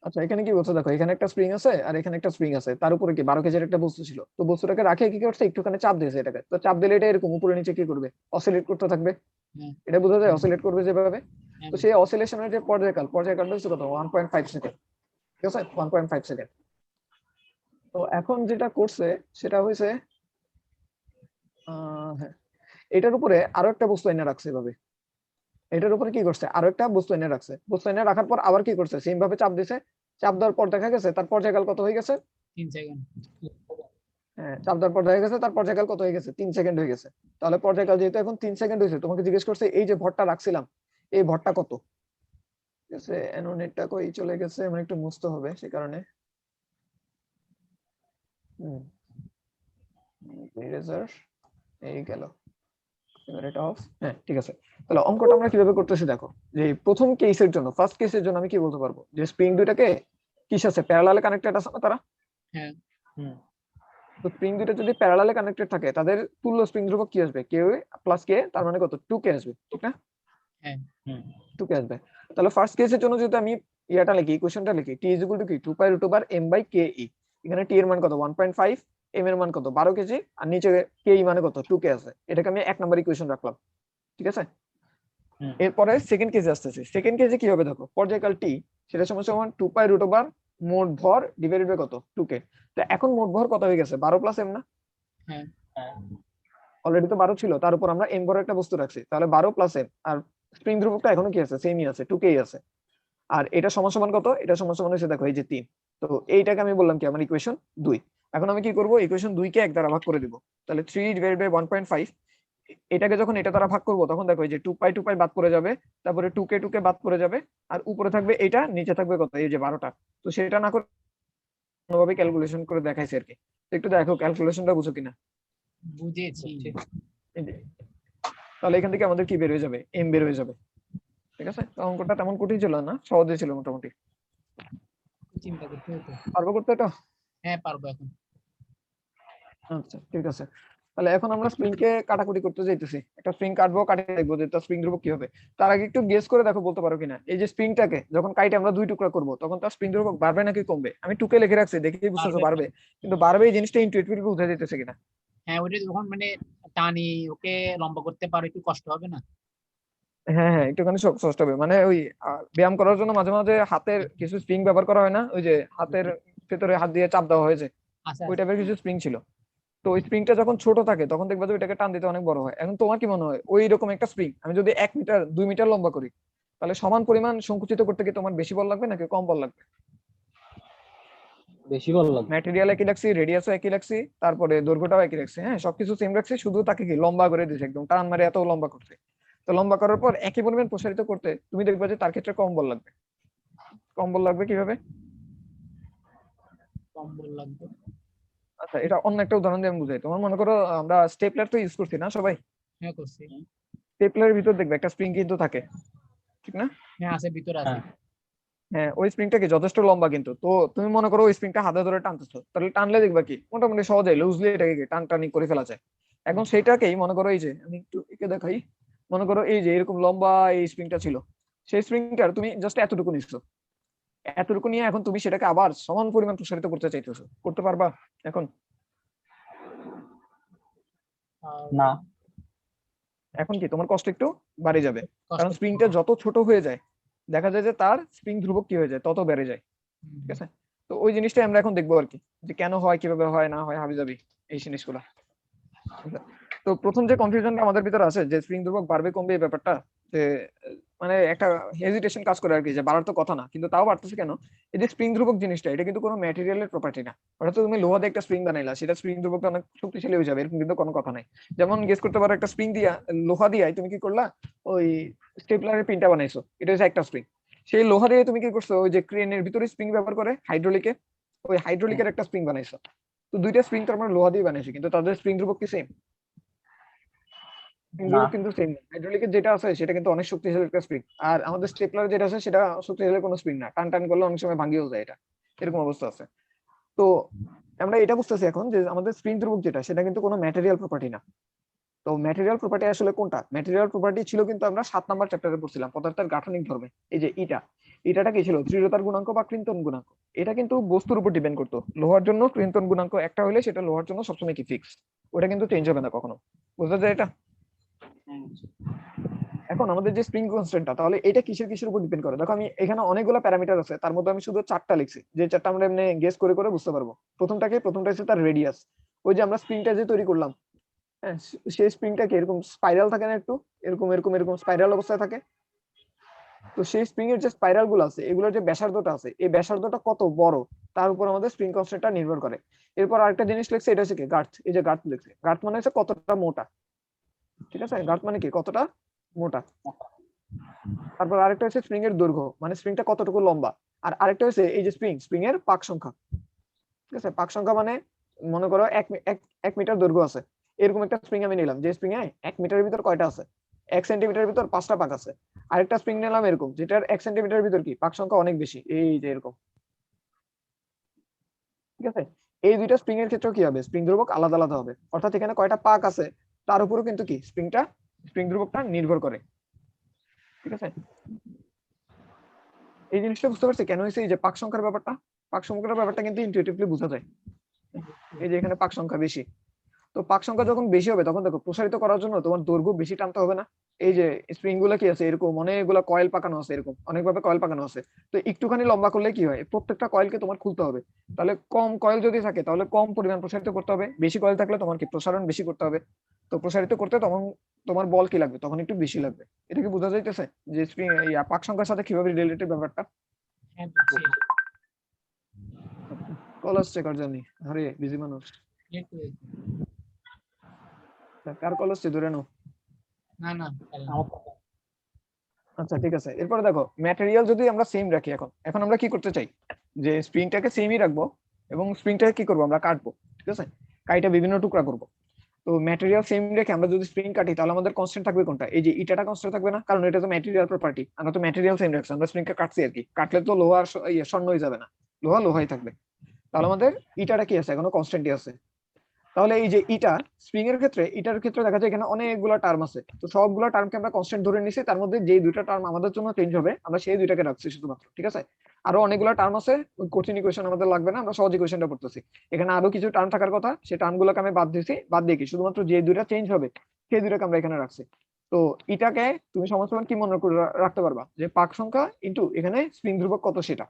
আচ্ছা, এখানে কি বলছে দেখো, এখানে একটা স্প্রিং আছে আর এখানে একটা স্প্রিং আছে, তার উপরে কি 12 কেজির একটা বস্তু ছিল। তো বস্তুটাকে রাখে কি করছে, একটুখানি চাপ দিয়েছে এটাকে। তো চাপ দিলে এটা এরকম উপরে নিচে কি করবে, অসিলেট করতে থাকবে। হ্যাঁ এটা বোঝা যায়, অসিলেট করবে যেভাবে। হ্যাঁ তো সেই অসিলেশনের যে পর্যায়কালটা হচ্ছে কত, 1.5 সেকেন্ড। ঠিক আছে, 1.5 সেকেন্ড। তো এখন যেটা করছে সেটা হয়েছে, হ্যাঁ, এটার উপরে আরো একটা বস্তু এনে রাখছে এভাবে। এটার উপরে কি করছে, আরো একটা বস্তু এনে রাখছে। বস্তু এনে রাখার পর আবার কি করছে, সেম ভাবে চাপ দিছে। চাপ দেওয়ার পর দেখা গেছে তার পর্যায়কাল কত হয়ে গেছে, 3 সেকেন্ড। হ্যাঁ, চাপ দেওয়ার পর দেখা গেছে তার পর্যায়কাল কত হয়ে গেছে, 3 সেকেন্ড হয়ে গেছে। তাহলে পর্যায়কাল যেহেতু এখন 3 সেকেন্ড হয়েছে, তোমাকে জিজ্ঞেস করছে এই যে ভরটা রাখছিলাম, এই ভরটা কত। ঠিক আছে, অ্যানোনেটটা কই চলে গেছে, মানে একটু মুছতে হবে সে কারণে। হুম, ইরেজার এই গেল, এবার এটা অফ। হ্যাঁ ঠিক আছে, তাহলে অঙ্কটা আমরা কিভাবে করতেছি দেখো, যে প্রথম কেসের জন্য, ফার্স্ট কেসের জন্য আমি কি বলতে পারবো, যে স্প্রিং দুইটাকে কিস আছে, প্যারালালে কানেক্টেড আছে না তারা। হ্যাঁ হুম তো স্প্রিং দুইটা যদি প্যারালালে কানেক্টেড থাকে, তাদের তুল্য স্প্রিং ধ্রুবক কি আসবে, কে প্লাস কে, তার মানে কত, 2k আসবে, ঠিক না? হ্যাঁ হুম 2k আসবে। তাহলে ফার্স্ট কেসের জন্য যদি আমি ইয়াটা লিখি, ইকুয়েশনটা লিখি, t ইজ ইকুয়াল টু কি 2π√m/ke, এখানে t এর মান কত 1.5, m এর মান কত 12 কেজি, আর নিচে ke মানে কত 2k আছে, এটাকে আমি এক নম্বর ইকুয়েশন রাখলাম, ঠিক আছে? হুম এরপরে সেকেন্ড কেজে আসতেছে, সেকেন্ড কেজে কি হবে দেখো, পর্যায়কাল টি সেটা সমান 2π√, মোট ভর ডিভাইডেড বাই কত 2k। তো এখন মোট ভর কত হয়ে গেছে, 12 প্লাস m না, হ্যাঁ হ্যাঁ অলরেডি তো 12 ছিল, তার উপর আমরা m ভরের একটা বস্তু রাখছি, তাহলে 12 প্লাস m, আর স্প্রিং ধ্রুবকটা এখনো কি আছে, সেমই আছে, 2k আছে। আর এটা সমান কত, এটা সমান হচ্ছে দেখো এই যে 3। তো এইটাকে আমি বললাম কি আমার ইকুয়েশন 2। এখন আমি কি করব, ইকুয়েশন 2 কে 1 দ্বারা ভাগ করে দিব, তাহলে 3 ডিভাইডেড বাই 1.5, এটাকে যখন এটা দ্বারা ভাগ করব তখন দেখো এই যে 2π বাদ পড়ে যাবে, তারপরে 2k বাদ পড়ে যাবে, আর উপরে থাকবে এটা, নিচে থাকবে কত, এই যে 12টা। তো সেটা না করে কোনোভাবে ক্যালকুলেশন করে দেখাইছে আর কি, তো একটু দেখো ক্যালকুলেশনটা বুঝো কিনা। বুঝেছি। বুঝছি। এই যে, তাহলে এখান থেকে আমাদের কি বের হয়ে যাবে, m বের হয়ে যাবে, ঠিক আছে? তো অঙ্কটা তেমন কঠিন ছিল না, সহজে ছিল মোটামুটি। চিন্তা করতে হতো। পারবো করতে এটা? হ্যাঁ পারবো এখন। আচ্ছা ঠিক আছে, তাহলে এখন আমরা স্প্রিং কে কাটাকুটি করতে যাইতেছি, একটা স্প্রিং কাটবো, কাটিয়ে দেখবো যে তার স্প্রিং ধ্রুবক কি হবে। তার আগে একটু গেস করে দেখো, বলতে পারো কিনা, এই যে স্প্রিংটাকে যখন কাইটে আমরা দুই টুকরা করব, তখন তার স্প্রিং ধ্রুবক বাড়বে নাকি কমবে? আমি টুকে লিখে রাখছি, দেখেই বুঝতেছো বাড়বে। বাড়বে, কিন্তু বাড়বে এই জিনিসটা ইনটুইটিভলি বোঝা যাইতেছে কিনা। হ্যাঁ ওইটা যখন মানে টানি ওকে লম্বা করতে পারো, একটু কষ্ট হবে না? হ্যাঁ হ্যাঁ, একটুখানি কষ্ট হবে, মানে ওই ব্যায়াম করার জন্য মাঝে মাঝে হাতের কিছু স্প্রিং ব্যবহার করা হয় না, ওই যে হাতের ভেতরে হাত দিয়ে চাপ দেওয়া হয়েছে, আচ্ছা ওই টাইপের কিছু স্প্রিং ছিল। তো ওই স্প্রিংটা যখন ছোট থাকে তখন দেখবা যে ওইটাকে টান দিতে অনেক বড় হয়। এখন তোমার কি মনে হয়, ওই রকম একটা স্প্রিং আমি যদি 1 মিটার 2 মিটার লম্বা করি, তাহলে সমান পরিমাণ সংকুচিত করতে কি তোমার বেশি বল লাগবে নাকি কম বল লাগবে? বেশি ভালো লাগবে। ম্যাটেরিয়াল একই রাখছি, রেডিয়াসও একই রাখছি, তারপরে দৈর্ঘ্যটাও একই রাখছি, হ্যাঁ সবকিছু সেম রাখছি, শুধু তাকে কি লম্বা করে দিয়েছে, একদম টান মারে এত লম্বা করছে। তো লম্বা করার পর একই পরিমাণ প্রসারিত করতে তুমি দেখবে যে তার ক্ষেত্রে কম বল লাগবে। কম বল লাগবে কিভাবে? কম বল লাগবে। আচ্ছা এটা অন্য একটা উদাহরণ দিয়ে আমি বুঝাই, তোমার মনে করো আমরা স্টেপলার তো ইউজ করছি না সবাই, হ্যাঁ করছি। স্টেপলারের ভিতর দেখবে একটা স্প্রিং কিন্তু থাকে, ঠিক না? হ্যাঁ আছে, ভিতরে আছে। হ্যাঁ হ্যাঁ ওই স্প্রিংটা কি যথেষ্ট লম্বা, কিন্তু তো তুমি মনে করো ওই স্প্রিংটা হাতে ধরে টানতেছো, তাহলে টানলে দেখবা কি মোটামুটি সহজে লুজলি এটাকে কি টানটানি করে ফেলা যায়। এখন সেটাকেই মনে করো, এই যে আমি একটু এঁকে দেখাই, মনে করো এই যে এরকম লম্বা এই স্প্রিংটা ছিল, সেই স্প্রিংটার তুমি জাস্ট এতটুকু নিচ্ছো, এতটুকু নিয়ে এখন তুমি সেটাকে আবার সমান পরিমাণ প্রসারিত করতে চাইতেছো, করতে পারবা এখন? আর না, এখন কি তোমার কষ্ট একটু বাড়ে যাবে, কষ্ট কারণ স্প্রিংটা যত ছোট হয়ে যায় দেখা যায় যে তার স্প্রিং ধ্রুবক কি হয়ে যায়, তত বেড়ে যায়, ঠিক আছে? তো ওই জিনিসটাই আমরা এখন দেখবো আর কি, যে কেন হয়, কিভাবে হয় না হয়, হাবিজাবি এই জিনিসগুলা। আচ্ছা, তো প্রথম যে কনফিউশনটা আমাদের ভিতরে আছে যে স্প্রিং ধ্রুবক বাড়বে কমবে এই ব্যাপারটা, যে মানে একটা হেজিটেশন কাজ করে আর কি, যে বাড়ার তো কথা না, কিন্তু তাও বাড়তেছে কেন? এই যে স্প্রিং ধ্রুবক জিনিসটা, এটা কিন্তু কোনো ম্যাটেরিয়ালের প্রপার্টি না। হয়তো তুমি লোহা দিয়ে একটা স্প্রিং বানাইলা, সেটা স্প্রিং ধ্রুবকটা অনেক শক্তিশালী হয়ে যাবে, এরকম কিন্তু কোনো কথা নাই। যেমন গেস করতে পারো, একটা স্প্রিং দিয়া, লোহা দিয়ে তুমি কি করলা, ওই স্টেপলারের পিনটা বানাইছো, এটা হচ্ছে একটা স্প্রিং। সেই লোহা দিয়ে তুমি কি করছো, ওই যে ক্রেনের ভিতরে স্প্রিং ব্যবহার করে হাইড্রোলিকে, ওই হাইড্রোলিকের একটা স্প্রিং বানাইছো। তো দুইটা স্প্রিং তো আমরা লোহা দিয়ে বানাইছি, কিন্তু তাদের স্প্রিং ধ্রুবক কি সেম? না কিন্তু সেম না, হাইড্রোলিকের যেটা আছে সেটা কিন্তু অনেক শক্তিশালী একটা স্প্রিং, আর আমাদের স্টেপলার যেটা আছে সেটা শক্তিশালী কোনো স্প্রিং না, টান টান করলে অনেক সময় ভাঙিয়েও যায়, এটা এরকম অবস্থা আছে। তো আমরা এটা বুঝতেছি এখন যে আমাদের স্প্রিং ধ্রুবক যেটা, সেটা কিন্তু কোনো ম্যাটেরিয়াল প্রপার্টি না। তো ম্যাটেরিয়াল প্রপার্টি আসলে কোনটা? ম্যাটেরিয়াল প্রপার্টি ছিল কিন্তু আমরা 7 নাম্বার চ্যাপ্টারে পড়ছিলাম, পদার্থের গাঠনিক ধর্মে। এই যে ইটাটা কি ছিল, দৃঢ়তার গুণাঙ্ক বা ক্লিন্টন গুণাঙ্ক। এটা কিন্তু বস্তুর উপর ডিপেন্ড করতো, লোহার জন্য ক্লিন্টন গুণাঙ্ক একটা হলে সেটা লোহার জন্য সবসময় কি ফিক্স, ওটা কিন্তু চেঞ্জ হবে না কখনো, বুঝতে যায় এটা? এখন আমাদের যে স্প্রিং কনস্ট্যান্টটা, তাহলে এটা কিসের কিসের উপর ডিপেন্ড করে? দেখো আমি এখানে অনেকগুলো প্যারামিটার আছে, তার মধ্যে আমি শুধু 4টা লিখছি, যে 4টা আমরা এমনি গেস করে করে বুঝতে পারবো। প্রথমটা হচ্ছে তার রেডিয়াস, ওই যে আমরা স্প্রিংটা যে তৈরি করলাম, হ্যাঁ সেই স্প্রিংটা কি এরকম স্পাইরাল থাকে না, একটু এরকম এরকম এরকম স্পাইরাল অবস্থায় থাকে। তো সেই স্প্রিং এর যে স্পাইরাল গুলো আছে, এগুলোর যে ব্যাসার্ধটা আছে, এই ব্যাসার্ধটা কত বড় তার উপর আমাদের স্প্রিং কনস্ট্যান্টটা নির্ভর করে। এরপর আরেকটা জিনিস লিখছে, এটা হচ্ছে কি গার্থ, এই যে গার্থ লিখছে, গার্থ মানে হচ্ছে কতটা মোটা, ঠিক আছে? গার্থ মানে কি, কতটা মোটা। তারপর আরেকটা হচ্ছে স্প্রিং এর দৈর্ঘ্য, মানে স্প্রিংটা কতটুকু লম্বা। আর আরেকটা হচ্ছে এই যে স্প্রিং এর পাক সংখ্যা, ঠিক আছে? পাক সংখ্যা মানে মনে করো 1 মিটার দৈর্ঘ্য আছে, এরকম একটা স্প্রিং আমি নিলাম, যে স্প্রিং এ 1 মিটারের ভিতর কয়টা আছে, 1 সেন্টিমিটারের ভিতর 5টা পাক আছে। আরেকটা স্প্রিং নিলাম এরকম, যেটার 1 সেন্টিমিটারের ভিতর কি পাক সংখ্যা অনেক বেশি, এই যে এরকম। ঠিক আছে, এই দুইটা স্প্রিং এর ক্ষেত্রে কি হবে, স্প্রিং ধ্রুবক আলাদা আলাদা হবে, অর্থাৎ এখানে কয়টা পাক আছে তার উপরও কিন্তু কি স্প্রিং ধ্রুবকটা নির্ভর করে। ঠিক আছে, এই জিনিসটা বুঝতে পারছি কেন হয়েছে, এই যে পাক সংখ্যার ব্যাপারটা, পাক সংখ্যার ব্যাপারটা কিন্তু ইনটুইটিভলি বোঝা যায়। এই যে এখানে পাক সংখ্যা বেশি, তো পাক সংখ্যা যখন বেশি হবে তখন দেখো প্রসারিত করার জন্য তোমার দৈর্ঘ্য বেশি টানতে হবে না। এই যে স্প্রিং গুলো কি আছে, এরকম অনেকগুলো কয়েল পাকানো আছে, এরকম অনেকভাবে কয়েল পাকানো আছে, তো একটুখানি লম্বা করলে কি হয়, প্রত্যেকটা কয়েলকে তোমার খুলতে হবে। তাহলে কম কয়েল যদি থাকে তাহলে কম পরিমাণ প্রসারিত করতে হবে, বেশি কয়েল থাকলে তোমার কি প্রসারণ বেশি করতে হবে। তো প্রসারিত করতে তখন তোমার বল কি লাগবে, তখন একটু বেশি লাগবে। এটা কি বোঝা যাইতেছে যে স্প্রিং পাক সংখ্যার সাথে কিভাবে রিলেটেড ব্যাপারটা? হ্যাঁ বুঝছি। কল আসছে কার জানি, আরে বিজি মানুষ, কার কল আসছে ধরে নাও। না না তাহলে না। আমার আচ্ছা ঠিক আছে, এরপরে দেখো ম্যাটেরিয়াল যদি আমরা সেম রাখি, এখন এখন আমরা কি করতে চাই, যে স্প্রিংটাকে সেমই রাখবো এবং স্প্রিংটাকে কি করবো আমরা কাটবো। ঠিক আছে, কাইটা বিভিন্ন টুকরা করবো। তো ম্যাটেরিয়াল সেম রেখে আমরা যদি স্প্রিং কাটি তাহলে আমাদের কনস্ট্যান্ট থাকবে কোনটা, এই যে ইটাটা কনস্ট্যান্ট থাকবে না, কারণ এটা তো ম্যাটেরিয়াল প্রপার্টি, আমরা তো ম্যাটেরিয়াল সেম রাখছি, আমরা স্প্রিংকে কাটছি আর কি, কাটলে তো লোহা আর স্বর্ণ হয়ে যাবে না, লোহা লোহাই থাকবে। তাহলে আমাদের ইটাটা কি আছে, এখনো কনস্ট্যান্টই আছে। তাহলে এই যে ইটার ক্ষেত্রে দেখা যায় এখানে অনেকগুলো টার্ম আছে, তো সবগুলো টার্মকে আমরা কনস্ট্যান্ট ধরে নিছি, তার মধ্যে যে দুইটা টার্ম আমাদের জন্য চেঞ্জ হবে আমরা সেই দুইটাকে রাখছি শুধুমাত্র। ঠিক আছে, আরো অনেকগুলো টার্ম আছে, ওই কঠিন ইকুয়েশন আমাদের লাগবে না, আমরা সহজ ইকুয়েশনটা পড়তেছি। এখানে আরো কিছু টার্ম থাকার কথা, সেই টার্মগুলোকে আমি বাদ দিয়েছি, বাদ দিয়ে কি শুধুমাত্র যে দুইটা চেঞ্জ হবে সেই দুইটাকে আমরা এখানে রাখছি। তো এটাকে তুমি সমান কি মনে করে রাখতে পারবা, যে পাক সংখ্যা ইনটু এখানে স্প্রিং ধ্রুবক কত, সেটা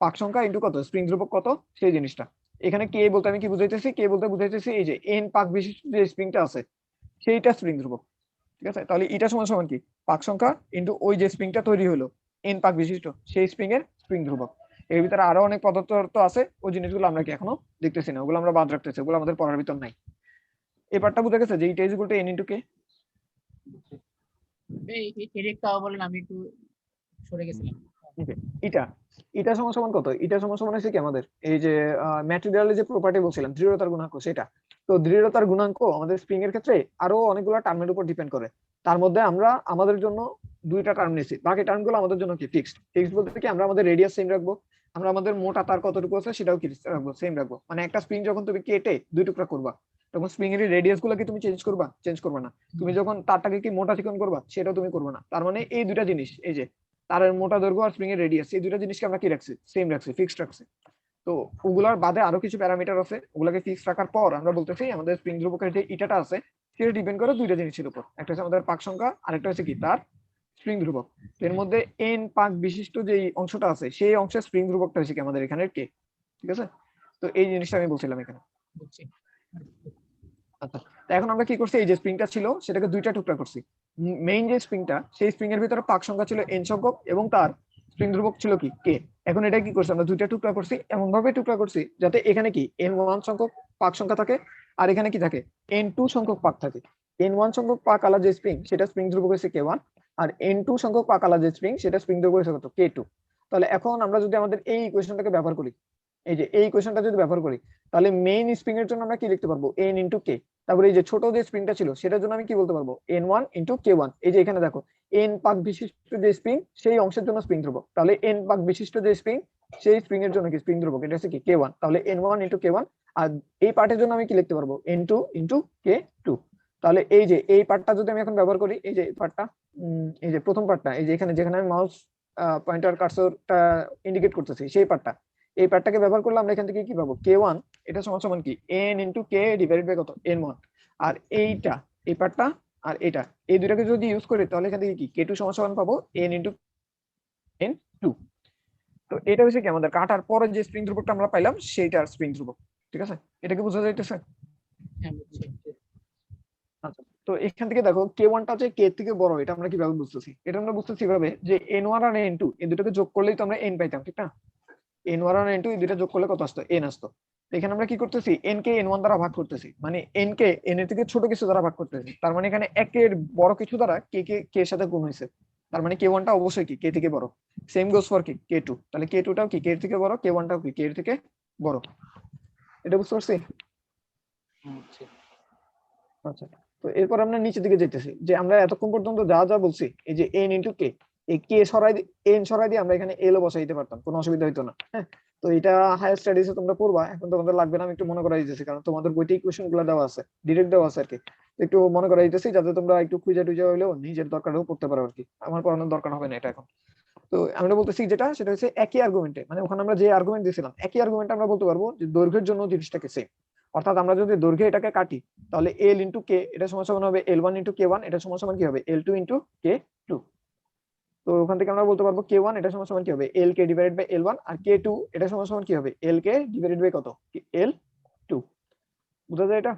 পাক সংখ্যা ইনটু কত স্প্রিং ধ্রুবক কত, সেই জিনিসটা। এখানে কে বলতে আমি কি বুঝাইতেছি, কে বলতে বুঝাইতেছি এই যে এন পাক বিশিষ্ট যে স্প্রিংটা আছে সেইটা স্প্রিং ধ্রুবক। ঠিক আছে, তাহলে এটা সমান কি পাক সংখ্যা ইনটু ওই যে স্প্রিংটা তৈরি হলো এন পাক বিশিষ্ট সেই স্প্রিং এর স্প্রিং ধ্রুবক। এর ভিতরে আরো অনেক পদার্থ আছে, ওই জিনিসগুলো আমরা কি এখনো দেখতেছি না, ওগুলো আমরা বাদ রাখতেছি, ওগুলো আমাদের পড়ার ভিতর নাই। এবারটা বুঝা গেছে যে এটা is equal to N into K. এর একটা বলেন, আমি একটু সরে গেছিলাম। এটা এটা সমান কত, এটা সমান হচ্ছে কি আমাদের এই যে ম্যাটেরিয়ালের যে প্রপার্টি বলছিলাম দৃঢ়তার গুণাঙ্ক, সেটা। তো দৃঢ়তার গুণাঙ্ক আমাদের স্প্রিং এর ক্ষেত্রে আরো অনেকগুলো টার্মের উপর ডিপেন্ড করে, তার মধ্যে আমরা আমাদের জন্য দুইটা টার্ম নিয়েছি, বাকি টার্ম গুলো আমাদের জন্য কি ফিক্সড। ফিক্সড বলতে কি আমরা আমাদের রেডিয়াস সেম রাখবো, আমরা আমাদের মোটা তার কতটুকু আছে সেটাও কি রাখবো, সেম রাখবো। মানে একটা স্প্রিং যখন তুমি কেটে দুই টুকরা করবা তখন স্প্রিং এর রেডিয়াস গুলো কি তুমি চেঞ্জ করবা না। তুমি যখন তারটাকে কি মোটা চিকন করবা সেটাও তুমি করবে না। তার মানে এই দুইটা জিনিস, এই যে তারের মোটা দৈর্ঘ্য আর স্প্রিং এর রেডিয়াস, এই দুইটা জিনিসকে আমরা কি রাখছি, সেম রাখছি, ফিক্সড রাখছি। তো ওগুলার বাদে আরো কিছু প্যারামিটার আছে, ওগুলাকে ফিক্স রাখার পর আমরা বলতেছি আমাদের স্প্রিং ধ্রুবকের যে ইটাটা আছে সেটা ডিপেন্ড করে দুইটা জিনিসের উপর, একটা হচ্ছে আমাদের পাক সংখ্যা, আরেকটা হচ্ছে কি তার স্প্রিং ধ্রুবক। এর মধ্যে এন পাক বিশিষ্ট যে অংশটা আছে সেই অংশের স্প্রিং ধ্রুবকটা হচ্ছে কি আমাদের এখানে কে। ঠিক আছে, তো এই জিনিসটা আমি বলছিলাম এখানে। বুঝছি। আচ্ছা, তো এখন আমরা কি করছি, এই যে স্প্রিংটা ছিল সেটাকে দুইটা টুকরা করছি। মেইন যে স্প্রিংটা সেই স্প্রিং এর ভিতরে পাক সংখ্যা ছিল এন সংখ্যক এবং তার স্প্রিং ধ্রুবক ছিল কি কে। এখন এটা কি করছি, আমরা দুইটা টুকরা করছি, এমন ভাবে টুকরা করছি যাতে এখানে কি n1 সংখ্যক পাক সংখ্যা থাকে আর এখানে কি থাকে n2 সংখ্যক পাক থাকে। n1 সংখ্যক পাক আলা যে স্প্রিং সেটা স্প্রিং ধ্রুবক হচ্ছে k1, আর n2 সংখ্যক পাক আলা যে স্প্রিং সেটা স্প্রিং ধ্রুবক হচ্ছে কত, k2। তাহলে এখন আমরা যদি আমাদের এই ইকুয়েশনটাকে ব্যবহার করি, এই যে এই ইকুয়েশনটা যদি ব্যবহার করি, তাহলে মেইন স্প্রিং এর জন্য আমরা কি লিখতে পারবো, n ইনটু কে। তারপরে এই যে ছোট যে স্প্রিংটা ছিল সেটার জন্য আমি কি বলতে পারবো, n1 ইনটু k1। এই যে এখানে দেখো n পাক বিশিষ্ট যে স্প্রিং সেই অংশের জন্য স্প্রিং ধ্রুবক, তাহলে n পাক বিশিষ্ট যে স্প্রিং সেই স্প্রিং এর জন্য কি স্প্রিং ধ্রুবক, এটা হচ্ছে কি k1, তাহলে n1 ইনটু k1। আর এই পার্টের জন্য আমি কি লিখতে পারবো, n2 ইনটু k2। তাহলে এই যে এই পার্টটা যদি আমি এখন ব্যবহার করি, এই যে পার্টটা, এই যে প্রথম পার্টটা, এই যে এখানে যেখানে আমি মাউস পয়েন্টার কার্সরটা ইন্ডিকেট করতেছি সেই পার্টটা, এই পার্টটাকে ব্যবহার করলে আমরা এখান থেকে কি পাবো, k1 এটা সমান কি n into k divided by কত n1। আর এইটা এই পার্টটা আর এটা, এই দুটাকে যদি ইউজ করি তাহলে এখান থেকে কি k2 সমান পাবো n ইনটু n2। তো এটা হচ্ছে কি আমাদের কাটার পরে যে স্প্রিং ধ্রুবকটা আমরা পাইলাম সেইটার স্প্রিং ধ্রুবক। ঠিক আছে, এটা কি বোঝা যাইতেছে? হ্যাঁ বুঝছি। আচ্ছা, তো এখান থেকে দেখো k1 টা যে k থেকে বড়, এটা আমরা কিভাবে বুঝতেছি, এটা আমরা বুঝতেছি কিভাবে, যে n1 আর n2 এই দুটোকে যোগ করলেই তো আমরা n পাইতাম, ঠিক না। n1 আর n2 এই দুটো যোগ করলে কত আসতো, n আসতো। এখানে আমরা কি করতেছি, n কে n1 দ্বারা ভাগ করতেছি, মানে n কে n এর থেকে ছোট কিছু দ্বারা ভাগ করতেছি, তার মানে এখানে 1 এর বড় কিছু দ্বারা k এর সাথে গুণ হয়েছে, তার মানে k1 টা অবশ্যই কি k থেকে বড়। সেম গোস ফর কি k2, তাহলে k2 টাও কি k এর থেকে বড়, k1 টাও কি k এর থেকে বড়। এটা বুঝতে পারছি? বুঝছি। আচ্ছা, তো এরপর আমরা নিচের দিকে যেতেছি যে আমরা এতক্ষণ পর্যন্ত যা যা বলছি এই যে n ইন্টু কে, এই কে সরাই n সরাই দিয়ে আমরা এখানে এল ও বসাই দিতে পারতাম, কোনো অসুবিধা হইতো না। হ্যাঁ, তো এটা হায়ার স্টাডিজে তোমরা পড়বা, এখন তোমাদের লাগবে না, আমি একটু মনে করাই দিতেছি কারণ তোমাদের বইতে ইকুয়েশন গুলো দেওয়া আছে, ডিরেক্ট দেওয়া আছে আর কি। তো একটু মনে করাই দিতেছি যাতে তোমরা একটু খুঁজে টুজে হইলেও নিজের দরকারেও পড়তে পারো আর কি, আমার পড়ানোর দরকার হবে না এটা এখন। তো আমরা বলতেছি যেটা সেটা হচ্ছে একই আর্গুমেন্টে, মানে ওখানে আমরা যে আর্গুমেন্ট দিয়েছিলাম একই আর্গুমেন্টে আমরা বলতে পারবো যে দৈর্ঘ্যের জন্য জিনিসটাকে সেম। অর্থাৎ আমরা যদি দৈর্ঘ্যে এটাকে কাটি তাহলে এল ইন্টু কে এটা সমান সমান হবে L one into k one, এটা সমান সমান কি হবে L two into k two. তো ওখান থেকে আমরা বলতে পারবো কে ওয়ান এটা সমান সমান কি হবে L K divided by L one, আর কে টু এটা সমান সমান কি হবে এল কে ডিভাইডেড বাই কত এল টু। বুঝা যায় এটা?